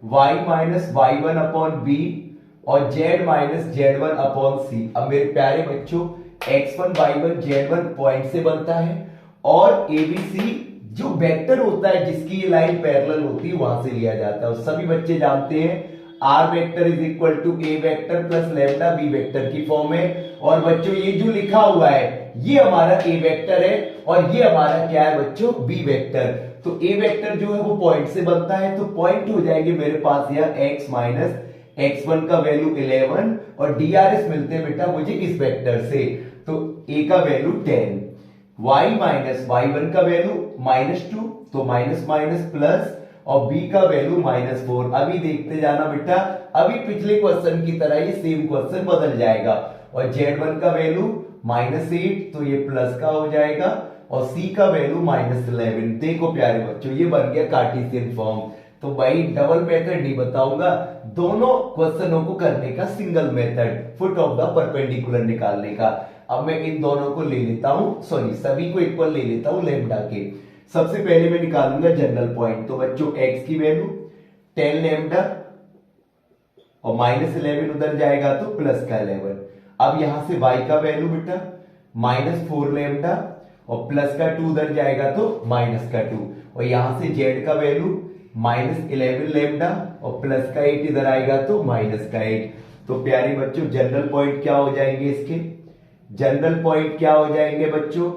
y minus y1 upon b और z minus z1 upon c। अब मेरे प्यारे बच्चों, x1 y1 z1 पॉइंट से बनता है और abc जो वेक्टर होता है जिसकी ये लाइन पैरेलल होती है वहां से लिया जाता है। और सभी बच्चे जानते हैं r vector is equal to a vector plus lambda b vector की फॉर्म है। और बच्चों ये जो लिखा हुआ है ये हमारा ए वेक्टर है और ये हमारा क्या है बच्चों, बी वेक्टर। तो ए वेक्टर जो है वो पॉइंट से बनता है, तो पॉइंट हो जाएंगे मेरे पास यह x माइनस x1 का वैल्यू 11 और डीआरएस मिलते हैं बेटा मुझे इस वेक्टर से। तो a का वैल्यू 10, y माइनस y1 का वैल्यू -2, तो माइनस माइनस प्लस, और b का वैल्यू -4। अभी देखते जाना बेटा, अभी पिछले क्वेश्चन की तरह ये सेम क्वेश्चन बदल जाएगा। और z1 का वैल्यू -8, तो ये प्लस का हो जाएगा, और c का वैल्यू -11। देखो प्यारे बच्चों, ये बन गया कार्टेशियन फॉर्म। तो भाई डबल मेथड नहीं बताऊंगा, दोनों क्वेश्चनों को करने का single method, foot of the perpendicular निकालने का। अब मैं इन दोनों को ले लेता हूं, सॉरी सभी को इक्वल ले लेता हूं लैम्डा के। सबसे पहले मैं निकालूंगा जनरल पॉइंट। तो बच्चों x की वैल्यू 10 लैम्डा और -11 उधर जाएगा तो प्लस का 11। अब यहां से y का वैल्यू बेटा -4 लैम्डा और प्लस का 2 उधर जाएगा तो माइनस का 2, और यहां से z का वैल्यू -11 लैम्डा और प्लस का 8 इधर आएगा तो माइनस का 8। तो प्यारे बच्चों जनरल पॉइंट क्या हो जाएंगे इसके, जनरल पॉइंट क्या हो जाएंगे बच्चों,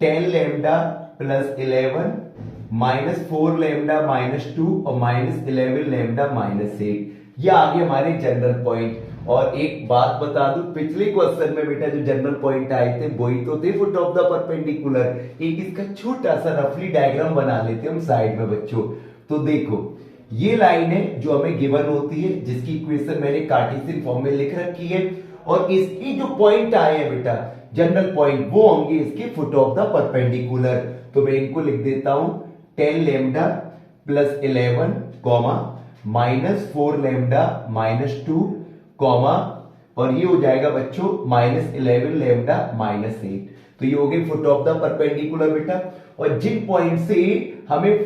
10 लैम्डा प्लस 11 -4 लैम्डा -2 और -11 लैम्डा -8। ये आ गए हमारे जनरल पॉइंट। और एक बात बता दूं, पिछले क्वेश्चन में बेटा जो जनरल पॉइंट आए थे वही तो थे फुट ऑफ द परपेंडिकुलर। एक इसका छोटा सा रफली डायग्राम बना लेते हम साइड में बच्चों। तो देखो ये लाइन है जो हमें गिवन होती है, जिसकी इक्वेशन मैंने कार्टेशियन फॉर्म में लिख रखी है, और इसकी जो पॉइंट आए हैं बेटा जनरल पॉइंट वो होंगे इसके फुट ऑफ द परपेंडिकुलर। तो मैं इनको लिख देता हूं 10 lambda plus 11 comma -4 lambda -2 comma, और ये हो जाएगा बच्चों -11 लेमडा -8। तो ये हो गई फुट ऑफ द परपेंडिकुलर बेटा। और जिन पॉइंट से हमें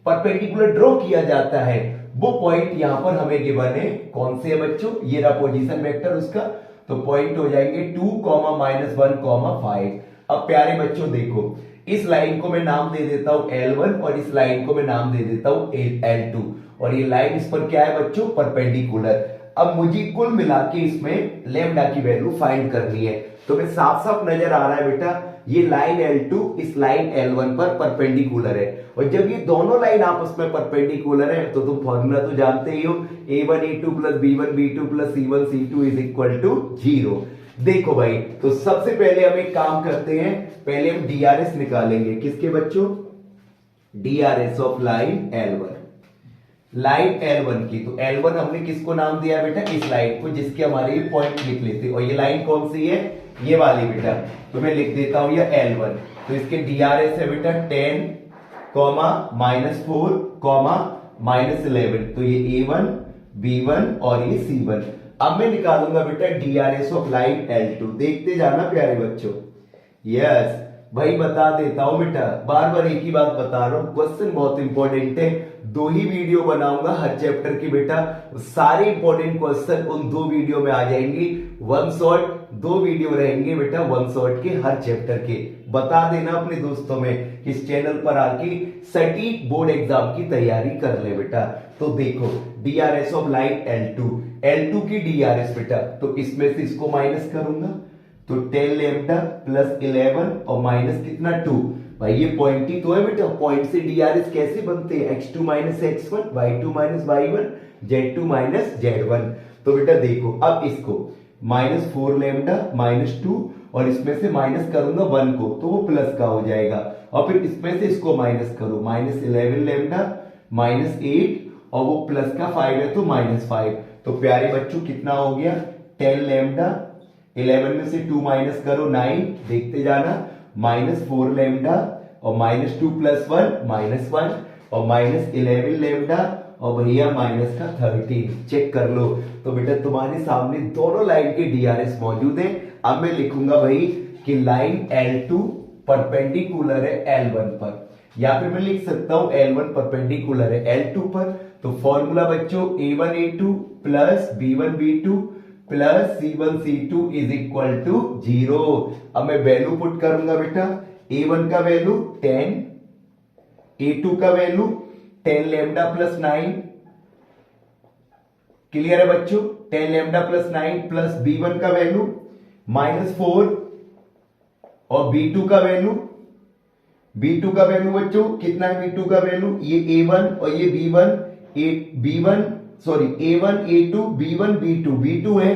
परपेंडिकुलर ड्रॉ किया जाता है वो पॉइंट यहां पर हमें गिवन है। कौन से है बच्चों? ये रहा पोजीशन वेक्टर उसका। तो पॉइंट हो जाएंगे 2, -1, 5। अब प्यारे बच्चों देखो, इस लाइन को मैं नाम दे देता हूं L1 और इस लाइन को मैं नाम दे देता हूं L2, और ये लाइन इस पर क्या है बच्चों? परपेंडिकुलर। अब मुझे कुल मिला के इसमें लेमडा की वैल्यू फाइंड करनी है। तो मैं साफ साफ नजर आ रहा है बेटा, ये लाइन L2 इस लाइन L1 पर परपेंडिकुलर है, और जब ये दोनों लाइन आपस में परपेंडिकुलर है तो तुम फॉर्मूला तो जानते ही हो, A1 A2 plus B1 B2 plus C1 C2 is equal to 0। देखो भाई, तो सबसे पहले हम एक काम करते हैं, पहले हम DRS निकालेंगे। किसके बच्चों? DRS of line L1, line L1 की। तो L1 हमने किसको नाम दिया बेटा? इस लाइन को, जिसके हमारे ये पॉइंट लिख लेते। और ये लाइन कौन सी है? ये वाली बेटा। तो मैं लिख देता हूं ये L1। तो इसके DRS है बेटा 10, -4, -11। तो ये A1 B1 और ये C1। अब मैं निकालूंगा बेटा DRS ऑफ लाइन L2। देखते जाना प्यारे बच्चों। यस भाई, बता देता हूं बेटा, बार बार एक ही बात बता रहा हूं, क्वेश्चन बहुत इंपॉर्टेंट है। 2 ही वीडियो बनाऊंगा हर चैप्टर की बेटा, सारे इंपॉर्टेंट क्वेश्चन उन 2 वीडियो में आ जाएंगी। 1 शॉट 2 वीडियो रहेंगे बेटा 1 शॉट के हर चैप्टर के। बता देना अपने दोस्तों में इस चैनल पर आके सटीक बोर्ड एग्जाम की तैयारी कर ले बेटा। तो देखो DRS ऑफ लाइन L2 की DRS बेटा, तो इसमें से इसको माइनस करूंगा, तो 10 लेमडा प्लस 11 और माइनस कितना 2। भाई ये पॉइंट ही तो है बेटा, पॉइंट से DRS कैसे बनते हैं? x2 x1, y2 y1, z2 z1। तो बेटा देखो, अब इसको -4 लेमडा -2 और इसमें से माइनस करूंगा 1 को, तो वो प्लस का हो जाएगा। और फिर इसमें से इसको माइनस करो, -11 लेमडा -8 और वो प्लस का 5 है तो -5। तो प्यारे बच्चों कितना हो गया? 10 लेमडा, 11 में से 2 माइनस करो 9, देखते जाना, -4 लेमडा और -2 प्लस 1 -1 और -11 लेमडा और भैया माइनस का 13। चेक कर लो। तो बेटा तुम्हारे सामने दोनों लाइन के DRS मौजूद है। अब मैं लिखूंगा भाई कि लाइन L2 परपेंडिकुलर है L1 पर, या फिर मैं लिख सकता हूं L1 परपेंडिकुलर है L2 पर। तो फॉर्मूला बच्चों A1 A2 plus B1 B2 plus C1 C2 is equal to 0। अब मैं वैल्यू पुट करूंगा बेटा, A1 का वैल्यू 10, A2 का वैल्यू 10 लेमडा प्लस 9। क्लियर है बच्चों? 10 लेमडा प्लस 9 प्लस B1 का वैल्यू -4 और B2 का वैल्यू बच्चों कितना है? B2 का वैल्यू ये A1 और ये B1, A1 A2 B1 B2 है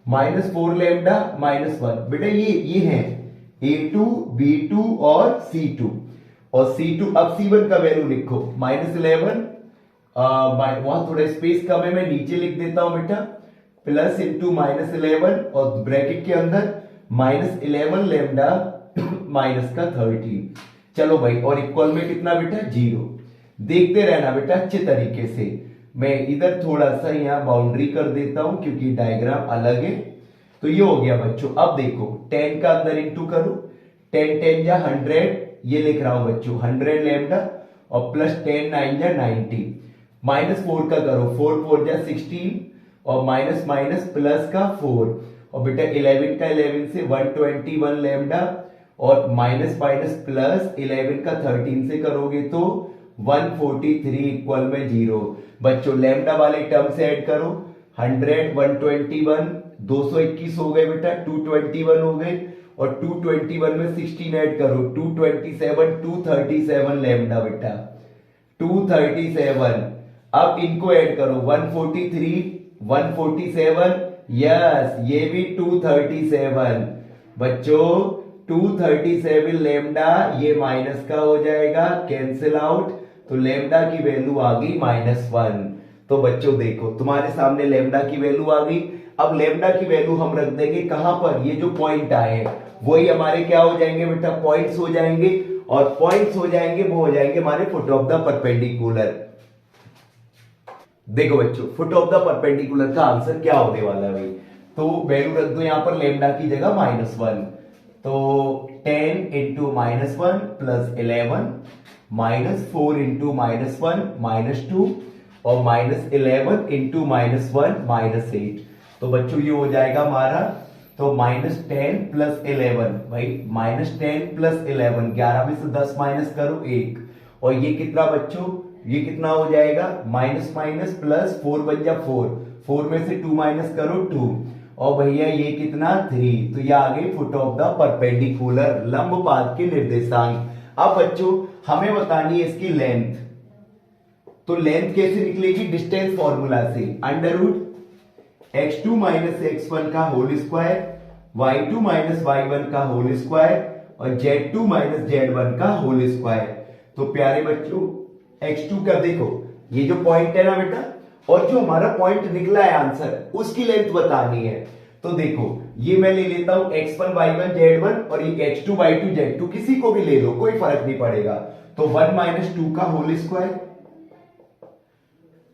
-4 लेमडा -1। बेटा ये है A2 B2 और C2 अब C1 का वैल्यू लिखो -11, वहां थोड़ा स्पेस कम है, मैं नीचे लिख देता हूं बेटा, प्लस इंटू -11 और ब्रैकेट के अंदर -11 लेमडा माइनस का 13। चलो भाई, और इक्वल में कितना बेटा? 0। देखते रहना बेटा अच्छे तरीके से। मैं इधर थोड़ा सा यहां बाउंड्री कर देता हूं क्योंकि डायग्राम अलग है। तो ये हो गया बच्चों। अब देखो 10 का अंदर इंटू करो, 10 10 जा 100, ये लिख रहा हूं बच्चों 100 लेमडा और प्लस 10 9 जा 90, -4 का करो, 4 4 जा 16 और माइनस माइनस प्लस का 4 और बेटा 11 का 11 से 121 लेमडा और माइनस माइनस प्लस 11 का 13 से करोगे तो 143 इक्वल में 0। बच्चों लेमडा वाले टर्म से ऐड करो, 100 121 221 हो गए बेटा, 221 हो गए और 221 में 16 ऐड करो, 237 लेमडा बेटा 237। अब इनको ऐड करो 143 147, यस ये भी 237 बच्चों 237 लेमडा, ये माइनस का हो जाएगा, कैंसिल आउट, तो लेमडा की वैल्यू आ गई -1। तो बच्चों देखो तुम्हारे सामने लेमडा की वैल्यू आ गई। अब लेमडा की वैल्यू हम रख देंगे कहां पर? ये जो पॉइंट आए हैं वही हमारे क्या हो जाएंगे बेटा? पॉइंट्स हो जाएंगे, और पॉइंट्स हो जाएंगे वो हो जाएंगे हमारे फुट ऑफ द परपेंडिकुलर। देखो बच्चों, फुट ऑफ द परपेंडिकुलर का आंसर क्या होने वाला है भाई? तो वैल्यू रख दो यहां पर लेमडा की जगह -1, तो 10 इंटू -1 प्लस 11 -4 इंटू -1 -2 और -11 इंटू -1 -8। तो बच्चों ये हो जाएगा हमारा, तो -10 प्लस 11 भाई, -10 प्लस 11, 11 में से 10 माइनस करो 1, और ये कितना बच्चों, ये कितना हो जाएगा, माइनस माइनस प्लस 4 बन जा 4, 4 में से 2 माइनस करो 2, और भैया ये कितना 3। तो ये आ गई फुट ऑफ द परपेंडिकुलर, लंब पाद के निर्देशांक। अब बच्चों हमें बतानी है इसकी लेंथ, तो लेंथ कैसे निकलेगी, डिस्टेंस फॉर्मूला से, under root x2 minus x1 का whole square, y2 minus y1 का होल स्क्वायर और z2 माइनस z1 का होल स्क्वायर। तो प्यारे बच्चों x2 का देखो ये जो पॉइंट है ना बेटा, और जो हमारा पॉइंट निकला है आंसर, उसकी लेंथ बतानी है। तो देखो ये मैं ले लेता हूं x1 y1 z1 और ये x2 y2 z2, किसी को भी ले लो कोई फर्क नहीं पड़ेगा। तो 1 माइनस 2 का होल स्क्वायर,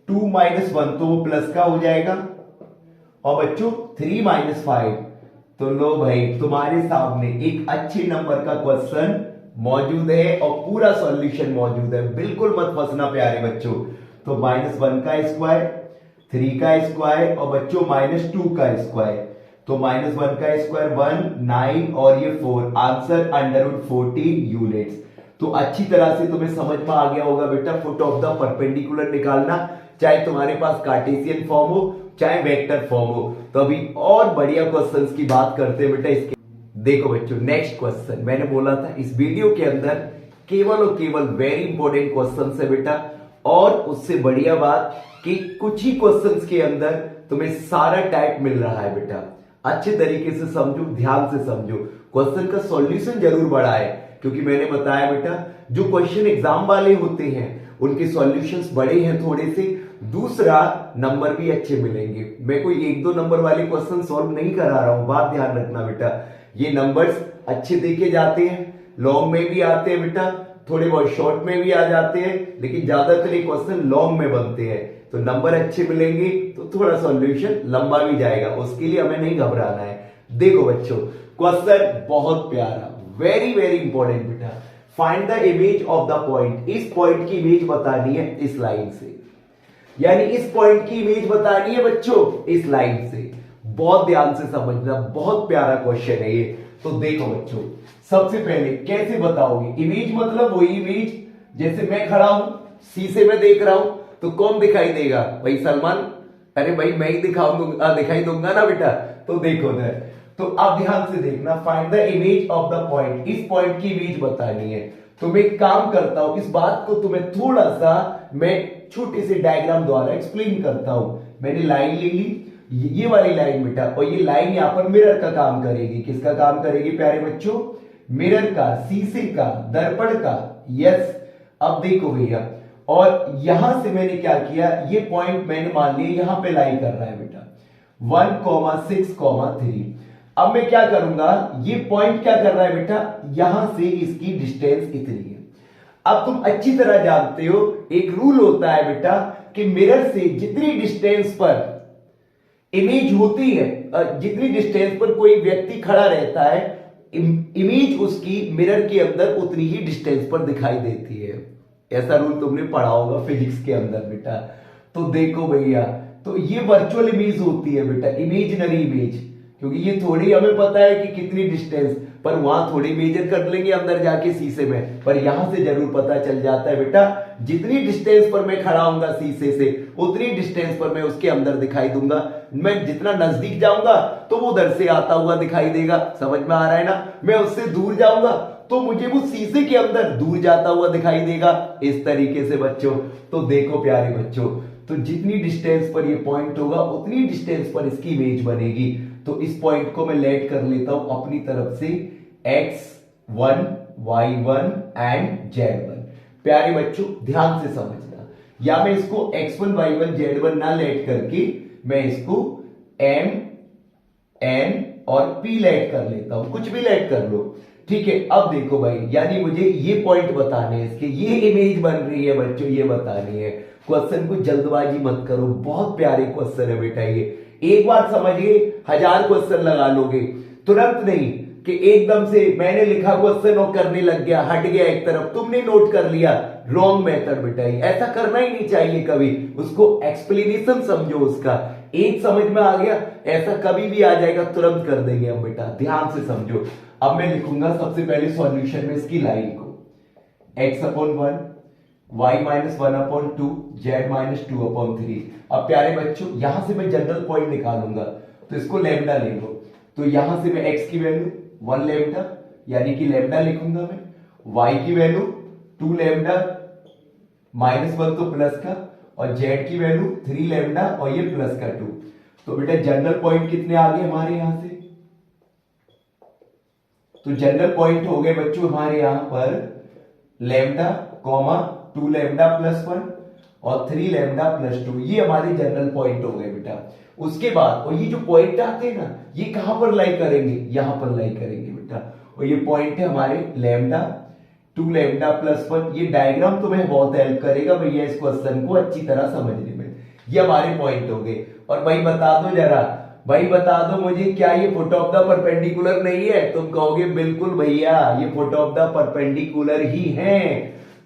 2 माइनस 1 तो वो प्लस का हो जाएगा, और बच्चों 3 माइनस 5। तो लो भाई तुम्हारे सामने एक अच्छे नंबर का क्वेश्चन मौजूद है और पूरा सॉल्यूशन मौजूद है, बिल्कुल मत फंसना प्यारे बच्चों। तो -1 का स्क्वायर, 3 का स्क्वायर और बच्चों -2 का स्क्वायर, तो -1 का स्क्वायर 1, 9 और ये 4, आंसर √14 यूनिट्स। तो अच्छी तरह से तुम्हें समझ में आ गया होगा बेटा फुट ऑफ द परपेंडिकुलर निकालना, चाहे तुम्हारे पास कार्टेशियन फॉर्म हो चाहे वेक्टर फॉर्म हो। तो अभी और बढ़िया क्वेश्चंस की बात करते हैं बेटा इसके। देखो बच्चों नेक्स्ट क्वेश्चन, मैंने बोला था इस वीडियो के अंदर केवल और केवल वेरी इंपॉर्टेंट क्वेश्चंस है बेटा, और उससे बढ़िया बात कि कुछ ही क्वेश्चंस के अंदर तुम्हें सारा टाइप मिल रहा है बेटा। अच्छे तरीके से समझो, ध्यान से समझो, क्वेश्चन का सॉल्यूशन जरूर बड़ा है, क्योंकि मैंने बताया बेटा जो क्वेश्चन एग्जाम वाले होते हैं उनके सॉल्यूशंस बड़े हैं थोड़े से, दूसरा नंबर भी अच्छे मिलेंगे। मैं कोई 1-2 नंबर वाले क्वेश्चन सॉल्व नहीं करा रहा हूं, बात ध्यान रखना बेटा। ये नंबर्स अच्छे देखे जाते हैं, लॉन्ग में भी आते हैं बेटा, थोड़े बहुत शॉर्ट में भी आ जाते हैं, लेकिन ज्यादातर ये क्वेश्चन लॉन्ग में बनते हैं। तो नंबर अच्छे मिलेंगे तो थोड़ा सॉल्यूशन लंबा भी जाएगा, उसके लिए हमें नहीं घबराना है। देखो बच्चों क्वेश्चन बहुत प्यारा, वेरी वेरी इंपॉर्टेंट बेटा। Find the image of the point, इस पॉइंट की इमेज बतानी है इस लाइन से, यानी इस पॉइंट की इमेज बतानी है बच्चों इस लाइन से। बहुत ध्यान से समझना, बहुत प्यारा क्वेश्चन है ये। तो देखो बच्चों सबसे पहले कैसे बताओगे इमेज, मतलब वही इमेज जैसे मैं खड़ा हूं शीशे में देख रहा हूं, तो कौन दिखाई देगा भाई, सलमान? अरे भाई मैं ही दिखाई दूंगा ना बेटा। तो देखो ना, तो अब ध्यान से देखना, find the image of the point, इस पॉइंट की इमेज बतानी है। तो मैं एक काम करता हूं, इस बात को तुम्हें थोड़ा सा मैं छोटे से डायग्राम द्वारा एक्सप्लेन करता हूं। मैंने लाइन ले ली, ये वाली लाइन बेटा, और ये लाइन यहां पर मिरर का काम करेगी। किसका काम करेगी प्यारे बच्चों? मिरर का, शीशे का, दर्पण का। यस, अब देखो भैया, और यहां से मैंने क्या किया, ये पॉइंट मैंने मान लिया यहां पे लाई कर रहा है बेटा, 1,6,3। अब मैं क्या करूंगा, ये पॉइंट क्या कर रहा है बेटा, यहां से इसकी डिस्टेंस इतनी है। अब तुम अच्छी तरह जानते हो एक रूल होता है बेटा कि मिरर से जितनी डिस्टेंस पर इमेज होती है, जितनी डिस्टेंस पर कोई व्यक्ति खड़ा रहता है, इमेज उसकी मिरर के अंदर उतनी ही डिस्टेंस पर दिखाई देती है। ऐसा रूल तुमने पढ़ा होगा फिजिक्स के अंदर बेटा। तो देखो भैया, तो ये वर्चुअल इमेज होती है बेटा, इमेजिनरी इमेज, क्योंकि ये थोड़ी हमें पता है कि कितनी डिस्टेंस, पर वहां थोड़ी मेजर कर लेंगे अंदर जाके शीशे में, पर यहां से जरूर पता चल जाता है बेटा जितनी डिस्टेंस पर मैं खड़ा हूंगा शीशे से, उतनी डिस्टेंस पर मैं उसके अंदर दिखाई दूंगा। मैं जितना नजदीक जाऊंगा तो वो उधर से आता हुआ दिखाई देगा, समझ में आ रहा है ना? मैं उससे दूर जाऊंगा तो मुझे वो शीशे के अंदर दूर जाता हुआ दिखाई देगा, इस तरीके से बच्चों। तो देखो प्यारे बच्चों, तो जितनी डिस्टेंस पर ये पॉइंट होगा उतनी डिस्टेंस पर इसकी इमेज बनेगी। तो इस पॉइंट को मैं लेट कर लेता हूं अपनी तरफ से x1, y1 एंड z1। प्यारे बच्चों ध्यान से समझना, या मैं इसको x1, y1, z1 ना लेट करके मैं इसको m, n और p लेट कर लेता हूं, कुछ भी लेट कर लो, ठीक है। अब देखो भाई, यानी मुझे ये पॉइंट बताने हैं, इसके ये इमेज बन रही है बच्चों, ये बतानी है। क्वेश्चन को जल्दबाजी मत करो, बहुत प्यारे क्वेश्चन है बेटा ये। एक बार समझिए 1000 क्वेश्चन लगा लोगे, तुरंत नहीं कि एकदम से मैंने लिखा क्वेश्चन और करने लग गया, हट गया एक तरफ, तुमने नोट कर लिया, रॉन्ग मेथड बेटा ये। ऐसा करना ही नहीं चाहिए कभी, उसको एक्सप्लेनेशन समझो उसका, एक समझ में आ गया, ऐसा कभी भी आ जाएगा तुरंत कर देंगे हम बेटा, ध्यान से समझो। अब मैं लिखूंगा सबसे पहले सॉल्यूशन में इसकी लाइन को, x/1 y-1/2 z-2/3। अब प्यारे बच्चों यहां से मैं जनरल पॉइंट निकालूंगा, तो इसको लैम्डा ले लो, तो यहां से मैं x की वैल्यू 1 लैम्डा यानी कि लैम्डा लिखूंगा मैं, y की वैल्यू 2 लैम्डा -1 तो प्लस का, और z की वैल्यू 3 लैम्डा और ये प्लस का 2। तो बेटा जनरल पॉइंट कितने आ गए हमारे यहां से, तो जनरल पॉइंट हो गए बच्चों हमारे यहां पर लैम्डा, 2 लैम्डा प्लस 1 और 3 लैम्डा प्लस 2, ये हमारे जनरल पॉइंट हो गए बेटा। उसके बाद और ये जो पॉइंट आते हैं ना, ये कहां पर लाई करेंगे, यहां पर लाई करेंगे बेटा, और ये पॉइंट है हमारे लैम्डा 2 लैम्डा प्लस 1। ये डायग्राम तुम्हें बहुत हेल्प करेगा भैया इस क्वेश्चन को अच्छी तरह समझने में। ये हमारे पॉइंट हो गए। और भाई बता दो जरा, भाई बता दो मुझे, क्या ये फुट ऑफ द परपेंडिकुलर नहीं है? तुम कहोगे बिल्कुल भैया ये फुट ऑफ द परपेंडिकुलर ही है।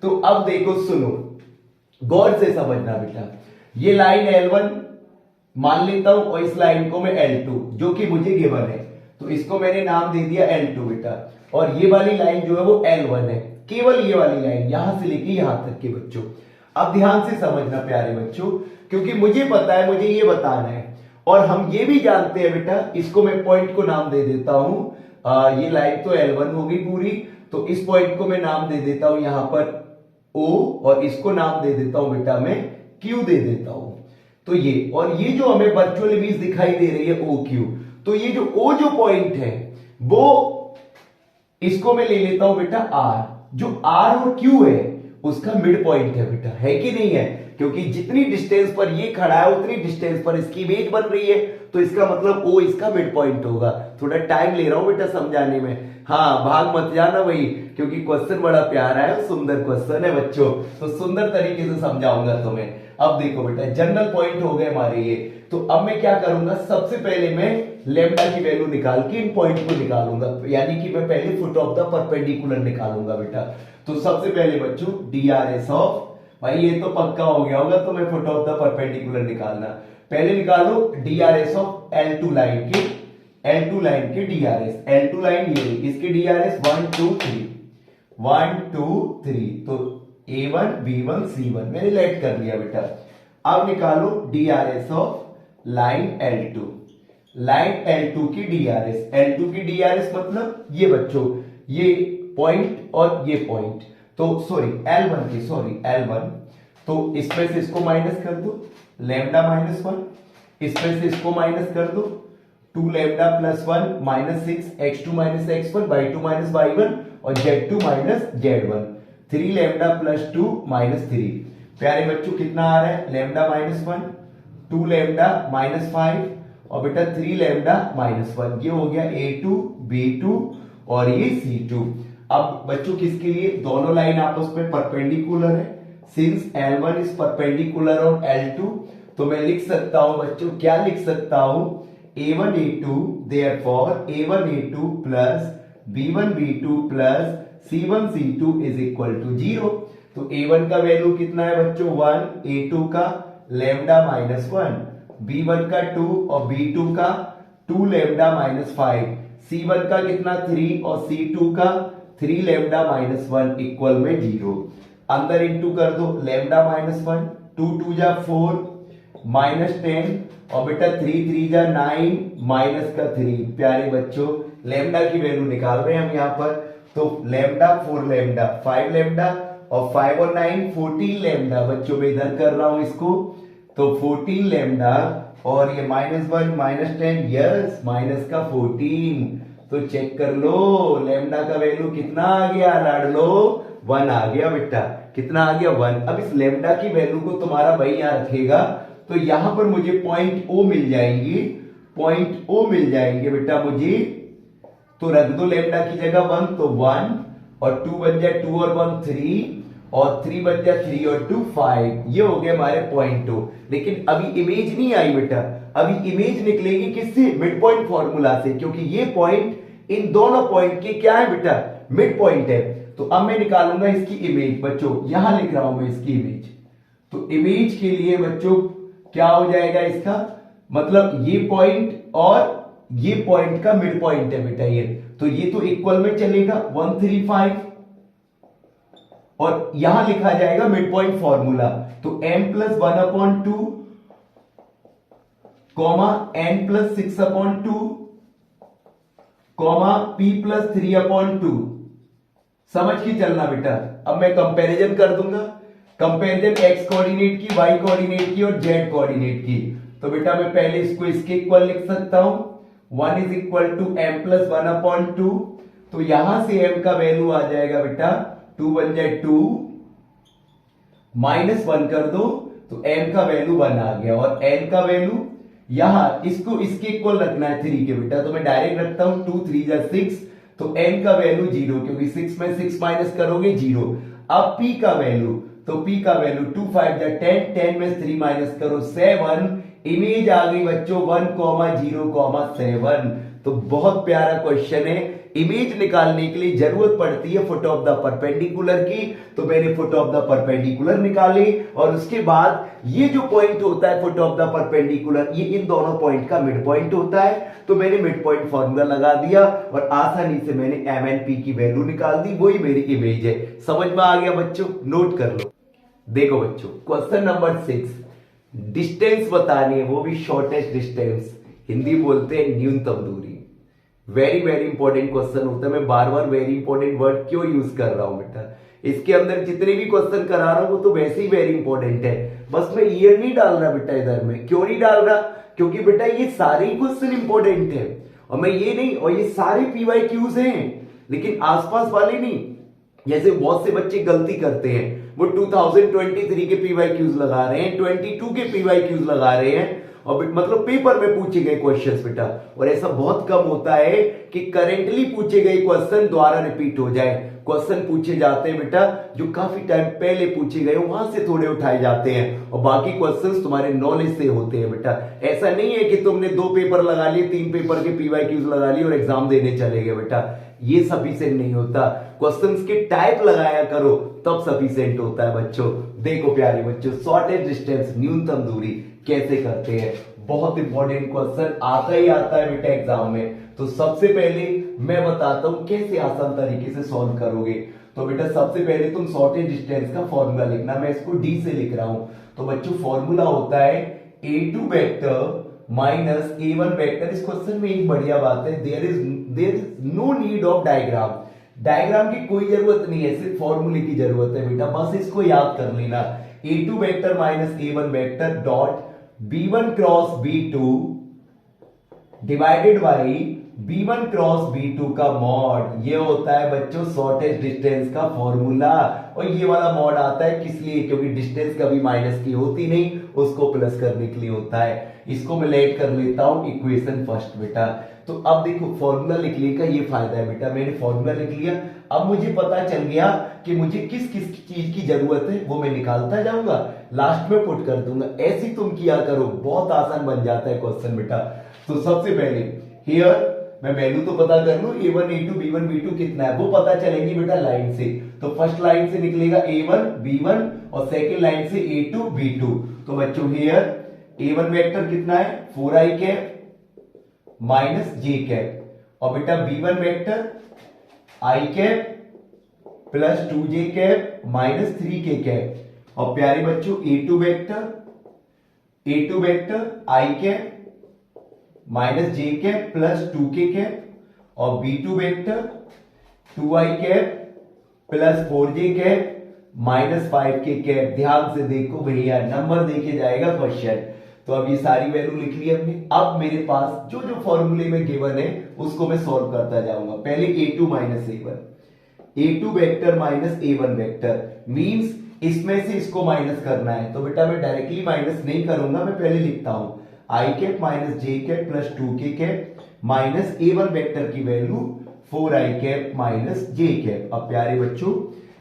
तो अब देखो सुनो, गौर से समझना बेटा, ये लाइन L1 मान लेता हूं और इस लाइन को मैं L2 जो कि मुझे गिवन है, तो इसको मैंने नाम दे दिया L2 बेटा, और ये वाली लाइन जो है वो L1 है, केवल ये वाली लाइन यहां से लेके यहां तक के बच्चों। अब ध्यान से समझना प्यारे बच्चों, क्योंकि मुझे पता है, मुझे ये बताना है, और हम ये भी जानते हैं बेटा, इसको मैं पॉइंट को नाम दे देता हूं, ये लाइन तो L1 हो गई पूरी, तो इस पॉइंट को मैं नाम दे देता हूं यहां पर O, और इसको नाम दे देता हूं बेटा मैं Q दे देता हूं। तो ये, और ये जो हमें वर्चुअल इमेज दिखाई दे रही है OQ, तो ये जो O जो पॉइंट है वो, इसको मैं ले लेता हूं बेटा R, जो R और Q है उसका मिड पॉइंट है बेटा, है कि नहीं है? क्योंकि जितनी डिस्टेंस पर ये खड़ा है उतनी डिस्टेंस पर इसकी इमेज बन रही है, तो इसका मतलब O इसका मिड पॉइंट होगा। थोड़ा टाइम ले रहा हूं बेटा समझाने में, हाँ भाग मत जाना भाई, क्योंकि क्वेश्चन बड़ा प्यारा है, सुंदर क्वेश्चन है बच्चों, तो सुंदर तरीके से समझाऊंगा तुम्हें। अब देखो बेटा जनरल पॉइंट हो गए हमारे ये, तो अब मैं क्या करूंगा, सबसे पहले मैं लेम्डा की वैल्यू निकाल के इन पॉइंट को निकालूंगा, यानी कि मैं पहले फुट ऑफ द परपेंडिकुलर निकालूंगा बेटा। तो सबसे पहले बच्चों DRS ऑफ, भाई ये तो पक्का हो गया होगा, तो मैं फुट ऑफ द परपेंडिकुलर निकालना, पहले निकालो DRS ऑफ L2 लाइन के, L2 लाइन के DRS, L2 लाइन ये, इसके DRS 1 2 3 1 2 3, तो A1 B1 C1 मैंने लेट कर लिया बेटा। अब निकालो DRS of line L2, line L2 की DRS, L2 की DRS मतलब ये बच्चों, ये पॉइंट और ये पॉइंट, तो सॉरी L1 की, सॉरी L1, तो इसमें से इसको माइनस कर दो, लैम्डा -1, इसमें से इसको माइनस कर दो, 2 lambda plus 1 -6 x2 x1 y2 y1 और z2 z1, 3 लैम्डा प्लस 2 -3। प्यारे बच्चों कितना आ रहा है, लैम्डा -1, 2 लैम्डा -5 और बेटा 3 लैम्डा -1, ये हो गया A2 B2 और ये C2। अब बच्चों किसके लिए, दोनों लाइन आपस में परपेंडिकुलर है, since L1 is perpendicular on L2, तो मैं लिख सकता हूं बच्चों, क्या लिख सकता हूं, A1 A2, therefore A1 A2 plus B1 B2 plus C1 C2 is equal to 0। तो A1 का वैल्यू कितना है बच्चों 1, A2 का लैम्डा -1, B1 का 2 और B2 का 2 लैम्डा -5, C1 का कितना 3 और C2 का 3 लैम्डा -1 इक्वल में 0। अंदर इंटू कर दो, लैम्डा -1, 2 2 जा 4 -10 और बेटा 3 3 जा 9 माइनस का 3। प्यारे बच्चों लैम्डा की वैल्यू निकाल रहे हैं हम यहाँ पर, तो लैम्डा 4 लैम्डा 5 लैम्डा और 5 और 9 14 लैम्डा, बच्चों में इधर कर रहा हूं इसको, तो 14 लैम्डा और ये -1 -10, यस माइनस का 14, तो चेक कर लो लैम्डा का वैल्यू कितना आ गया लाडलो, 1 आ गया बेटा, कितना आ गया 1। अब इस लैम्डा की वैल्यू को तुम्हारा भाई यहां रखेगा, तो यहां पर मुझे पॉइंट O मिल जाएंगी, पॉइंट O मिल जाएंगे बेटा मुझे, तो रख दो लैम्डा की जगह 1, तो 1 और 2 बन जाए 2 और 1 3 और 3 बच गया 3 और 2 5, ये हो गया हमारे पॉइंट 2। लेकिन अभी इमेज नहीं आई बेटा, अभी इमेज निकलेगी किससे? मिड पॉइंट फॉर्मूला से, क्योंकि ये पॉइंट इन दोनों पॉइंट के क्या है बेटा? मिड पॉइंट है। तो अब मैं निकालूंगा इसकी इमेज बच्चों, यहां लिख रहा हूं मैं इसकी इमेज। तो इमेज के लिए बच्चों क्या हो जाएगा इसका मतलब, ये पॉइंट और ये पॉइंट का मिड पॉइंट है बेटा ये, तो ये तो इक्वल में चलेगा 135, और यहां लिखा जाएगा मिड पॉइंट फॉर्मूला। तो m+1/2 comma n+6/2 comma p+3/2। समझ के चलना बेटा। अब मैं कंपैरिजन कर दूंगा, कंपैरिजन x कोऑर्डिनेट की, y कोऑर्डिनेट की और z कोऑर्डिनेट की। तो बेटा मैं पहले इसको इसके इक्वल लिख सकता हूं, 1 = m+1/2। तो यहां से m का वैल्यू आ जाएगा बेटा 2 बन जाए 2, -1 कर दो तो m का वैल्यू 1 आ गया, और n का वैल्यू यहां इसको इसके इक्वल रखना है 3 के बेटा, तो मैं डायरेक्ट रखता हूं 2 3 जा 6, तो n का वैल्यू 0, क्योंकि 6 में 6 माइनस करोगे 0। अब p का वैल्यू, तो p का वैल्यू 2 5 जा 10, 10 में 3 माइनस करो 7, इमेज आ गई बच्चों 1,0,7। तो बहुत प्यारा क्वेश्चन है। इमेज निकालने के लिए जरूरत पड़ती है फुट ऑफ द परपेंडिकुलर की, तो मैंने फुट ऑफ द परपेंडिकुलर निकाली, और उसके बाद ये जो पॉइंट होता है फुट ऑफ द परपेंडिकुलर, ये इन दोनों पॉइंट का मिड पॉइंट होता है। तो मैंने मिड पॉइंट फॉर्मूला लगा दिया और आसानी से मैंने m एंड p की वैल्यू निकाल दी, वही मेरी इमेज है। समझ में आ गया बच्चों? नोट कर लो। देखो बच्चों, क्वेश्चन नंबर 6, डिस्टेंस बतानी है, वो भी शॉर्टेस्ट डिस्टेंस, हिंदी बोलते हैं न्यूनतम दूरी। वेरी वेरी इंपॉर्टेंट क्वेश्चन होता है। मैं बार बार वेरी इंपॉर्टेंट वर्ड क्यों यूज कर रहा हूं बेटा? इसके अंदर जितने भी क्वेश्चन करा रहा हूं वो तो वैसे ही वेरी इंपॉर्टेंट है, बस मैं ईयर नहीं डाल रहा बेटा इधर में। क्यों नहीं डाल रहा? क्योंकि बेटा ये सारे ही क्वेश्चन इंपॉर्टेंट है, और मैं ये नहीं, और ये सारे PYQs हैं, लेकिन आसपास वाले नहीं। जैसे बहुत से बच्चे गलती करते हैं, वो 2023 के PYQs लगा रहे हैं, 22 के PYQs लगा रहे हैं, और मतलब पेपर में पूछे गए क्वेश्चंस बेटा। और ऐसा बहुत कम होता है कि करेंटली पूछे गए क्वेश्चन दोबारा रिपीट हो जाए। क्वेश्चन पूछे जाते हैं बेटा जो काफी टाइम पहले पूछे गए, वहां से थोड़े उठाए जाते हैं, और बाकी क्वेश्चंस तुम्हारे नॉलेज से होते हैं बेटा। ऐसा नहीं है कि तुमने 2 पेपर लगा लिए, 3 पेपर के PYQs लगा लिए और एग्जाम देने चले गए बेटा, ये सफिशिएंट नहीं होता। क्वेश्चंस के टाइप लगाया करो, तब सफिशिएंट होता है बच्चों। देखो प्यारे बच्चों, शॉर्टेस्ट डिस्टेंस न्यूनतम दूरी कैसे करते हैं, बहुत इंपॉर्टेंट क्वेश्चन आता ही आता है बेटा एग्जाम में। तो सबसे पहले मैं बताता हूं कैसे आसान तरीके से सॉल्व करोगे। तो बेटा सबसे पहले तुम शॉर्टेस्ट डिस्टेंस का फॉर्मूला लिखना, मैं इसको डी से लिख रहा हूं। तो बच्चों फॉर्मूला होता है a2 vector minus a1 vector. इस क्वेश्चन में एक बढ़िया बात है, there is no need of diagram. Diagram की कोई जरूरत नहीं है, सिर्फ फॉर्मूले की जरूरत है बेटा, बस इसको याद कर लेना। a2 vector minus a1 vector dot b1 cross b2 divided by b1 cross b2 का मॉड, ये होता है बच्चों शॉर्टेस्ट डिस्टेंस का फॉर्मूला। और ये वाला मॉड आता है किस लिए? क्योंकि डिस्टेंस कभी माइनस की होती नहीं, उसको प्लस करने के लिए होता है। इसको मैं लेट कर लेता हूं इक्वेशन फर्स्ट बेटा। तो अब देखो फॉर्मूला लिखने का ये फायदा है बेटा, मैंने फॉर्मूला लिख लिया, अब मुझे पता चल गया कि मुझे किस किस चीज की जरूरत है, वो मैं निकालता जाऊंगा, लास्ट में पुट कर दूंगा। ऐसे तुम किया करो, बहुत आसान बन जाता है क्वेश्चन बेटा। तो सबसे पहले हियर मैं वैल्यू तो पता कर लूं, a1 a2 b1 b2 कितना है, वो पता चलेगी बेटा लाइन से। तो फर्स्ट लाइन से निकलेगा a1 b1 और सेकेंड लाइन से a2 b2। तो बच्चों हियर a1 वेक्टर कितना है 4i cap minus j cap, और बेटा b1 vector i cap plus 2j cap minus 3k cap, और प्यारे बच्चों a2 vector i cap minus j cap plus 2k cap, और b2 vector 2i cap plus 4j cap minus 5k cap. ध्यान से देखो भैया, नंबर देके जाएगा क्वेश्चन। तो अब ये सारी वैल्यू लिख ली हमने। अब मेरे पास जो जो फॉर्मूले में गिवन है उसको मैं सॉल्व करता जाऊंगा। पहले a2 minus a1, a2 vector minus a1 vector means इसमें से इसको माइनस करना है। तो बेटा मैं डायरेक्टली माइनस नहीं करूंगा, मैं पहले लिखता हूं i cap minus j cap plus 2k cap minus a1 vector की value 4i cap minus j cap. अब प्यारे बच्चों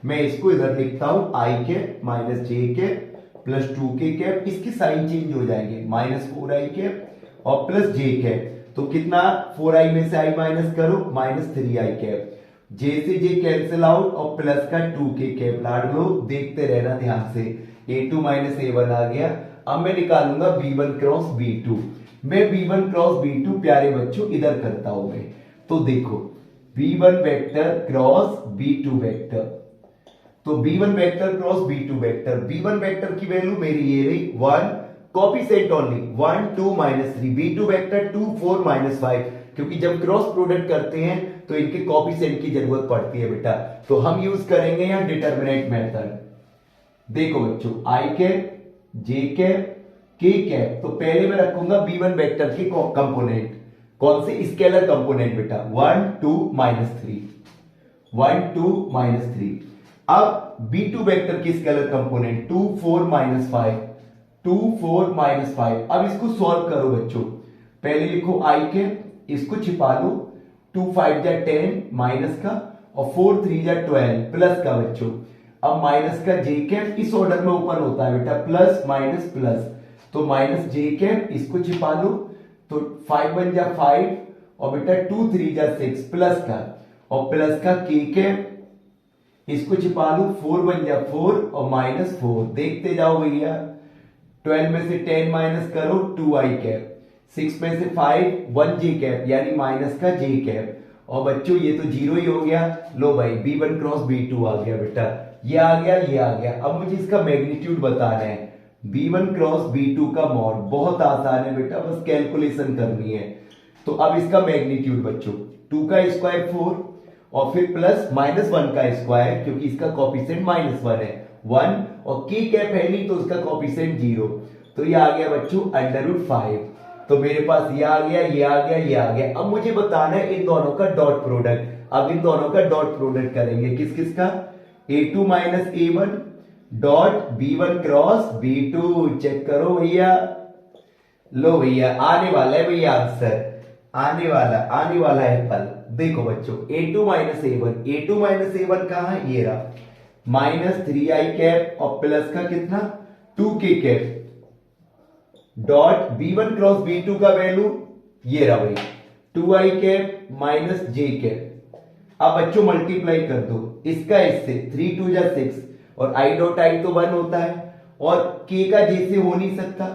मैं इसको इधर लिखता हूं i cap minus j cap plus 2k cap, इसकी साइन चेंज हो जाएंगे, माइनस 4i कैप और प्लस जे कैप। तो कितना 4i में से i माइनस करो, माइनस 3i कैप, जे से जे कैंसिल आउट और प्लस का 2k कैप। लाड लो देखते रहना ध्यान से, a2 माइनस a1 आ गया। अब मैं निकालूंगा b1 क्रॉस b2। मैं b1 क्रॉस b2 प्यारे बच्चों इधर करता हूं मैं, तो देखो b1 vector cross b2 vector, तो b1 vector cross b2 vector, b1 vector की वैल्यू मेरी ये रही 1, coefficient only 1 2 minus 3, b2 vector 2 4 minus 5, क्योंकि जब क्रॉस प्रोडक्ट करते हैं तो इनके कोएफिशिएंट की जरूरत पड़ती है बेटा, तो हम यूज करेंगे यहां डिटरमिनेंट मेथड। देखो बच्चों आई कैप जे कैप के कैप, तो पहले मैं रखूंगा b1 वेक्टर के कंपोनेंट, कौन से स्केलर कंपोनेंट बेटा 1 2 माइनस 3, 1 2 माइनस 3। अब b2 वेक्टर की स्केलर कंपोनेंट 2 4 माइनस 5, 2 4 माइनस 5। अब इसको सॉल्व करो बच्चों, पहले लिखो आई के, इसको छिपा लो, 2 5 जा 10 माइनस का और 4 3 जा 12 प्लस का बच्चों। अब माइनस का जे कैप इस ऑर्डर में ओपन होता है बेटा, प्लस माइनस प्लस, तो माइनस जे कैप इसको छिपा लो, तो 5 1 जा 5 और बेटा 2 3 जा 6 प्लस का और प्लस का के कैप इसको छिपा लो, 4 1 जा 4 और माइनस 4, देखते जाओ भैया। 12 में से 10 माइनस करो 2i कैप, 6 में से 5 1 जे कैप यानी माइनस का जे कैप, और बच्चों ये तो जीरो ही हो गया। लो भाई b1 क्रॉस b2 आ गया बेटा, ये आ गया ये आ गया। अब मुझे इसका मैग्नीट्यूड बताना है, b1 क्रॉस b2 का मॉड, बहुत आसान है बेटा, बस कैलकुलेशन करनी है। तो अब इसका मैग्नीट्यूड बच्चों 2 का स्क्वायर 4 और फिर प्लस माइनस 1 का स्क्वायर, क्योंकि इसका कोएफिशिएंट माइनस 1 है 1 और की कैप है नहीं तो उसका कोएफिशिएंट 0, तो ये आ गया बच्चों √5। तो मेरे पास ये आ गया ये आ गया ये आ गया। अब मुझे बताना है इन दोनों का डॉट प्रोडक्ट। अब इन दोनों का डॉट प्रोडक्ट करेंगे, किस किस का, a2 minus a1 dot b1 cross b2। Check करो भैया, लो भैया आने वाला है भैया आंसर, आने वाला है फल। देखो बच्चों a2 minus a1, a2 minus a1 कहां है, ये रहा, माइनस 3i कैप और प्लस का कितना 2k cap dot b1 cross b2 का वैल्यू ये रहा भाई 2i cap minus j cap. अब बच्चों मल्टीप्लाई कर दो इसका इससे, 3 2 जा 6 और i डॉट i तो 1 होता है और k का j से हो नहीं सकता।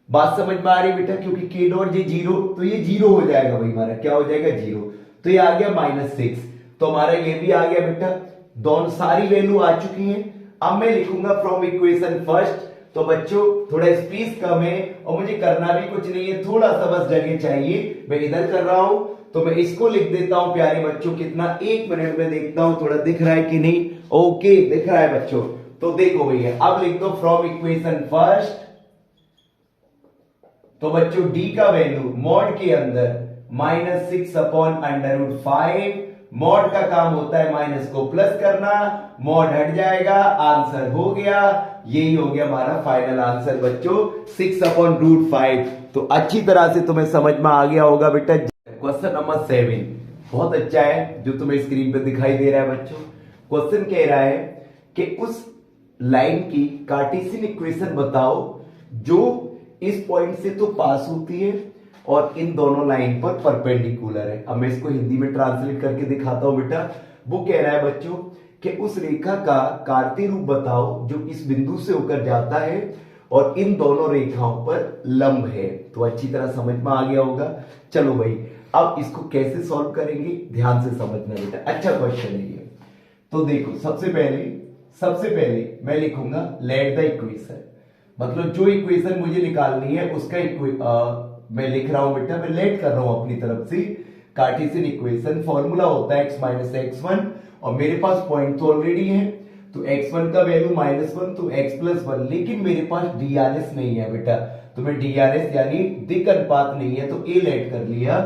बात समझ में आ रही बेटा, क्योंकि k डॉट j 0, तो ये 0 हो जाएगा भाई, हमारा क्या हो जाएगा 0, तो ये आ गया -6, तो हमारा ये भी आ गया बेटा, दोनों सारी वैल्यू आ चुकी हैं। अब मैं लिखूंगा फ्रॉम इक्वेशन फर्स्ट। तो बच्चों थोड़ा स्पेस कम है और मुझे करना भी कुछ नहीं है, थोड़ा सा बस जगह चाहिए, मैं इधर कर रहा हूं, तो मैं इसको लिख देता हूं प्यारे बच्चों, कितना 1 मिनट में देखता हूं थोड़ा दिख रहा है कि नहीं, ओके दिख रहा है बच्चों। तो देखो भैया अब लिख दो फ्रॉम इक्वेशन फर्स्ट। तो बच्चों d का वैल्यू मॉड के अंदर -6 अपॉन √5, मॉड का काम होता है माइनस को प्लस करना, मॉड हट जाएगा, आंसर हो गया, यही हो गया हमारा फाइनल आंसर बच्चों 6 अपॉन √5। तो अच्छी तरह से तुम्हें समझ में आ गया होगा बेटा। क्वेश्चन नंबर 7 बहुत अच्छा है जो तुम्हें स्क्रीन पे दिखाई दे रहा है बच्चों। क्वेश्चन कह रहा है कि उस लाइन की कार्टेशियन इक्वेशन बताओ जो इस पॉइंट से तो पास होती है और इन दोनों लाइन पर परपेंडिकुलर है। अब मैं इसको हिंदी में ट्रांसलेट करके दिखाता हूं बेटा। वो कह रहा है बच्चों कि उस रेखा का कार्तीय रूप बताओ जो इस बिंदु से होकर जाता है और इन दोनों रेखाओं पर लंब है। तो अच्छी तरह समझ में आ गया होगा। चलो भाई अब इसको कैसे सॉल्व करेंगे ध्यान से समझना बेटा, अच्छा क्वेश्चन है ये। तो देखो सबसे पहले मैं लिखूंगा लेट द इक्वेशन, मतलब जो इक्वेशन मुझे निकालनी है उसका मैं लिख रहा हूं बेटा, मैं लेट कर रहा हूं अपनी तरफ से। कार्टेशियन इक्वेशन फॉर्मूला होता है x माइनस x1 और मेरे पास पॉइंट तो ऑलरेडी है, तो x1 का वैल्यू -1 तो x प्लस 1, लेकिन मेरे पास DRS नहीं है बेटा, तो मैं DRS यानी दिक् अनुपात नहीं है तो a लेट कर लिया,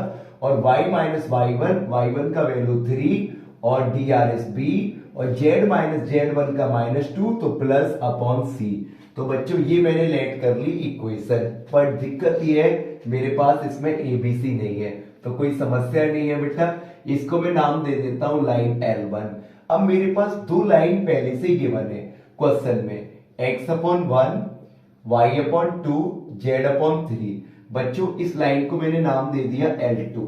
और y माइनस y1 का वैल्यू 3 और DRS b, और z माइनस z1 का -2 तो प्लस अपॉन c। तो बच्चों ये मैंने लेट कर ली इक्वेशन, पर दिक्कत ये है मेरे पास इसमें ABC नहीं है, तो कोई समस्या नहीं है बेटा। इसको मैं नाम दे देता हूं लाइन L1। अब मेरे पास दो लाइन पहले से गिवन है क्वेश्चन में, x/1 y/2 z/3। बच्चों इस लाइन को मैंने नाम दे दिया L2,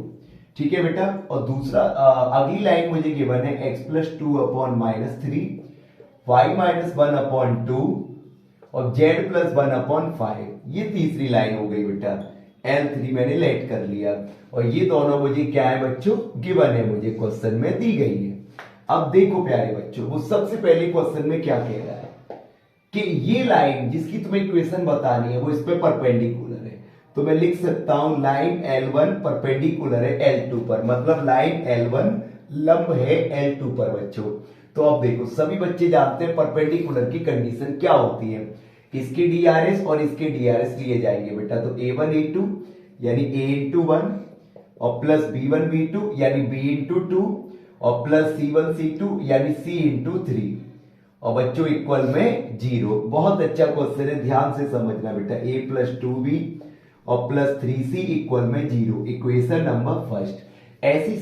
ठीक है बेटा। और दूसरा अगली लाइन मुझे गिवन है x+2/-3 y-1/2 और z+1/5। ये तीसरी लाइन हो गई बेटा, L3 मैंने लेट कर लिया। और ये दोनों मुझे क्या है बच्चों, गिवन है, मुझे क्वेश्चन में दी गई है। अब देखो प्यारे बच्चों, वो सबसे पहले क्वेश्चन में क्या कह रहा है कि ये लाइन जिसकी तुम्हें इक्वेशन बतानी है वो इस पे परपेंडिकुलर है। तो मैं लिख सकता हूं लाइन L1 परपेंडिकुलर है L2 पर, मतलब लाइन L1 लंब है L2 पर बच्चों। तो अब देखो सभी बच्चे जानते हैं परपेंडिकुलर की कंडीशन क्या होती है, इसके डीआरएस और इसके डीआरएस लिए जाएंगे बेटा। तो A1 A2 यानी A इंटू 1 और प्लस B1 B2 यानी B इंटू 2 और प्लस C1 C2 यानी C इंटू 3 और बच्चों इक्वल में 0। बहुत अच्छा क्वेश्चन है, ध्यान से समझना बेटा। A+2B और प्लस 3C इक्वल में 0, इक्वेशन नंबर फर्स्ट। ऐसी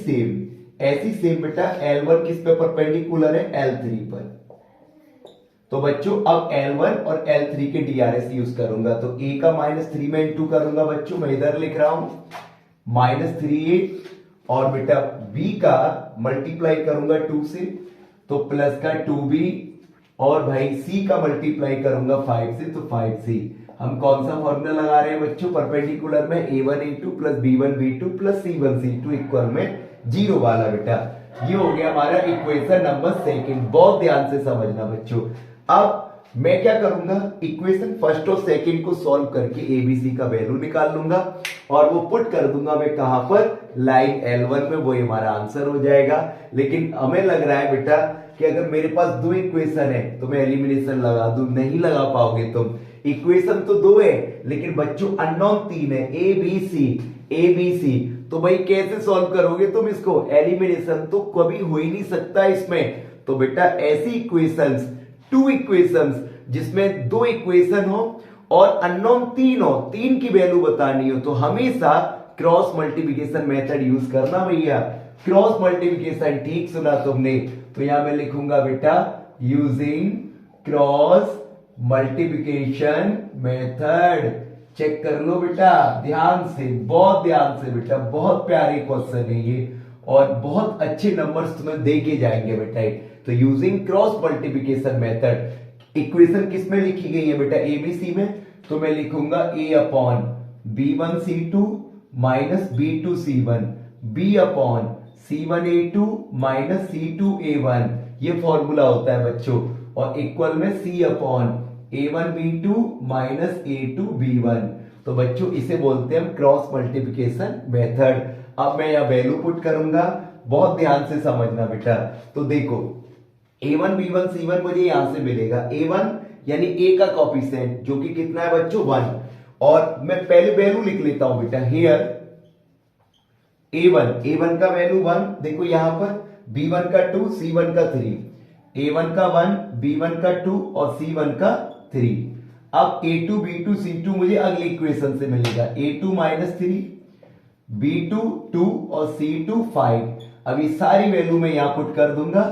सेम बेटा L1 किस पे परपेंडिकुलर है, L3 पर। तो बच्चों अब L1 और L3 के डीआरएस यूज करूंगा। तो A का -3 में इंटू करूंगा बच्चों, मैं इधर लिख रहा हूं -3A और बेटा B का मल्टीप्लाई करूंगा 2 से तो प्लस का 2B और भाई C का मल्टीप्लाई करूंगा 5 से तो 5C। हम कौन सा फॉर्मूला लगा रहे हैं बच्चों, परपेंडिकुलर में A1 A2 plus B1 B2 plus C1 C2 equal में 0 वाला बेटा। ये हो गया हमारा इक्वेशन नंबर सेकंड। बहुत ध्यान से समझना बच्चों। अब मैं क्या करूंगा, इक्वेशन फर्स्ट और सेकंड को सॉल्व करके एबीसी का वैल्यू निकाल लूंगा और वो पुट कर दूंगा मैं कहां पर, लाइन L1 में। वो हमारा आंसर हो जाएगा। लेकिन हमें लग रहा है बेटा कि अगर मेरे पास दो इक्वेशन है तो मैं एलिमिनेशन लगा दूं, नहीं लगा पाओगे तुम। इक्वेशन तो दो है लेकिन बच्चों अननोन 3 है, ए बी सी। तो भाई कैसे सॉल्व करोगे तुम इसको, एलिमिनेशन तो कभी हो ही नहीं सकता इसमें। तो बेटा ऐसी इक्वेशंस, टू इक्वेशंस जिसमें दो इक्वेशन हो और अननोन 3 हो, 3 की वैल्यू बतानी हो, तो हमेशा क्रॉस मल्टीप्लिकेशन मेथड यूज करना भैया। क्रॉस मल्टीप्लिकेशन, ठीक सुना तुमने। तो यहां मैं लिखूंगा बेटा using cross multiplication method. Check कर लो बेटा ध्यान से, बहुत ध्यान से बेटा। बहुत प्यारे क्वेश्चन है ये और बहुत अच्छे नंबर्स तुम्हें दे के जाएंगे बेटा। तो using cross multiplication method, equation किस में लिखी गई है बेटा, एबीसी में। तो मैं लिखूंगा A/B1C2 minus B2C1 B/C1A2 minus C2A1, ये फॉर्मूला होता है बच्चों। और इक्वल में C/A1B2 माइनस A2B1। तो बच्चों इसे बोलते हैं हम क्रॉस मल्टीप्लिकेशन मेथड। अब मैं यहां वैल्यू पुट करूंगा, बहुत ध्यान से समझना बेटा। तो देखो A1 B1 C1 मुझे यहां से मिलेगा। A1 यानी A का कॉफिशिएंट जो कि कितना है बच्चों, 1। और मैं पहले वैल्यू लिख लेता हूं बेटा, हियर A1 का वैल्यू 1, देखो यहां पर B1 का 2 C1 का 3, A1 का 1 B1 का 2 और C1 का 3। अब A2 B2 C2 मुझे अगली इक्वेशन से मिलेगा, A2 माइनस 3 B2 2 और C2 5। अब ये सारी वैल्यू मैं यहां पुट कर दूंगा।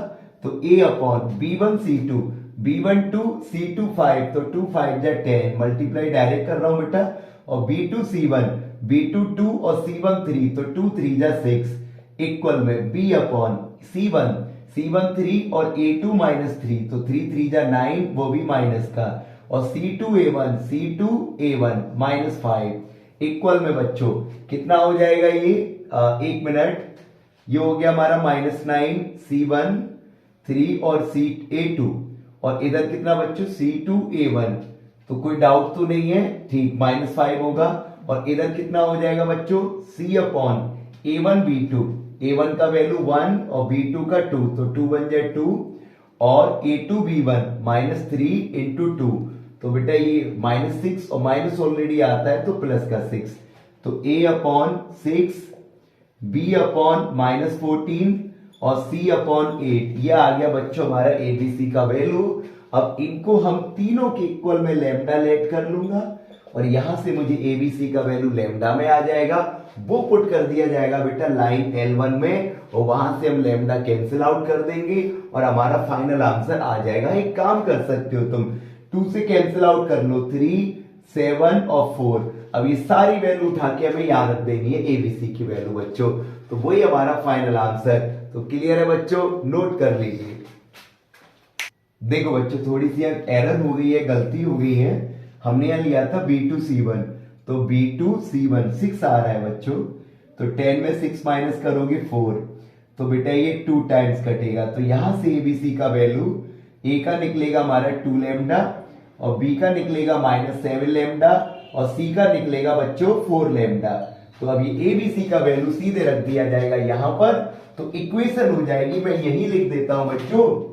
तो A/B1 C2 B1 2 C2 5 तो 2 5 जा 10, मल्टीप्लाई डायरेक्ट कर रहा हूं बेटा। और B2 C1 B2 2 और C1 3 तो 2 3 जा 6 इक्वल में B/C1 C1 3 और A2 माइनस 3 तो 3 3 जा 9, वो भी माइनस का। और C2A1 माइनस 5 इक्वल में बच्चों कितना हो जाएगा ये, एक मिनट, ये हो गया हमारा -9 C1 3 और A2 और इधर कितना बच्चों C2A1। तो कोई डाउट तो नहीं है, ठीक, -5 होगा। और इधर कितना हो जाएगा बच्चों C/A1B2, A1 का वैल्यू 1 और B2 का 2 तो 2 1 जा 2 और A2B1 -3 इंटू 2 तो बेटा ये -6 और माइनस ऑलरेडी आता है तो प्लस का 6 तो A/6 B/-14 और C/8, ये आ गया बच्चों हमारा एबीसी का वैल्यू। अब इनको हम तीनों के इक्वल में लैम्डा लेट कर लूंगा और यहां से मुझे एबीसी का वैल्यू लैम्डा में आ जाएगा, वो पुट कर दिया जाएगा बेटा लाइन L1 में, और वहां से हम लैम्डा कैंसिल आउट कर देंगे और हमारा फाइनल आंसर आ जाएगा। एक काम कर सकते हो तुम, 2 से कैंसिल आउट कर लो, 3, 7 और 4। अब ये सारी वैल्यू उठा के हमें यहां रख देनी है एबीसी की वैल्यू बच्चों, तो वही हमारा फाइनल आंसर। तो क्लियर है बच्चों, नोट कर लीजिए। देखो बच्चों थोड़ी सी एरर हो गई है, गलती हो गई है, हमने यहां लिया था B2C1, तो B2C1 6 आ रहा है बच्चों, तो 10 में 6 माइनस करोगे 4, तो बेटा ये 2 टाइम्स कटेगा, तो यहां से एबीसी का वैल्यू ए का निकलेगा हमारा 2 लैम्डा, और बी का निकलेगा -7 लैम्डा, और सी का निकलेगा बच्चों 4 लैम्डा। तो अब ये एबीसी का वैल्यू सीधे रख दिया जाएगा यहां पर, तो इक्वेशन हो जाएगी, मैं यही लिख देता हूं बच्चों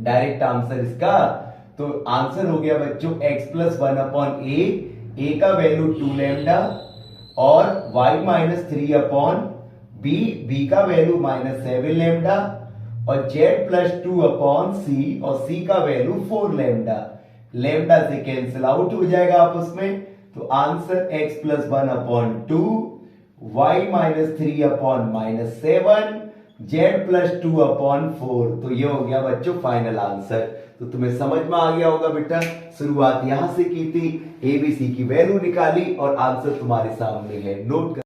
डायरेक्ट आंसर इसका। तो आंसर हो गया बच्चों x+1/a, a का वैल्यू 2 लैम्डा, और y-3/b, b का वैल्यू -7 लैम्डा, और z+2/c, और c का वैल्यू 4 लैम्डा। लैम्डा से कैंसिल आउट हो जाएगा आपस में, तो आंसर x+1/2, y-3/-7, z+2/4। तो ये हो गया बच्चों फाइनल आंसर। तो तुम्हें समझ में आ गया होगा बेटा, शुरुआत यहां से की थी, एबीसी की वैल्यू निकाली और आंसर तुम्हारे सामने है, नोट कर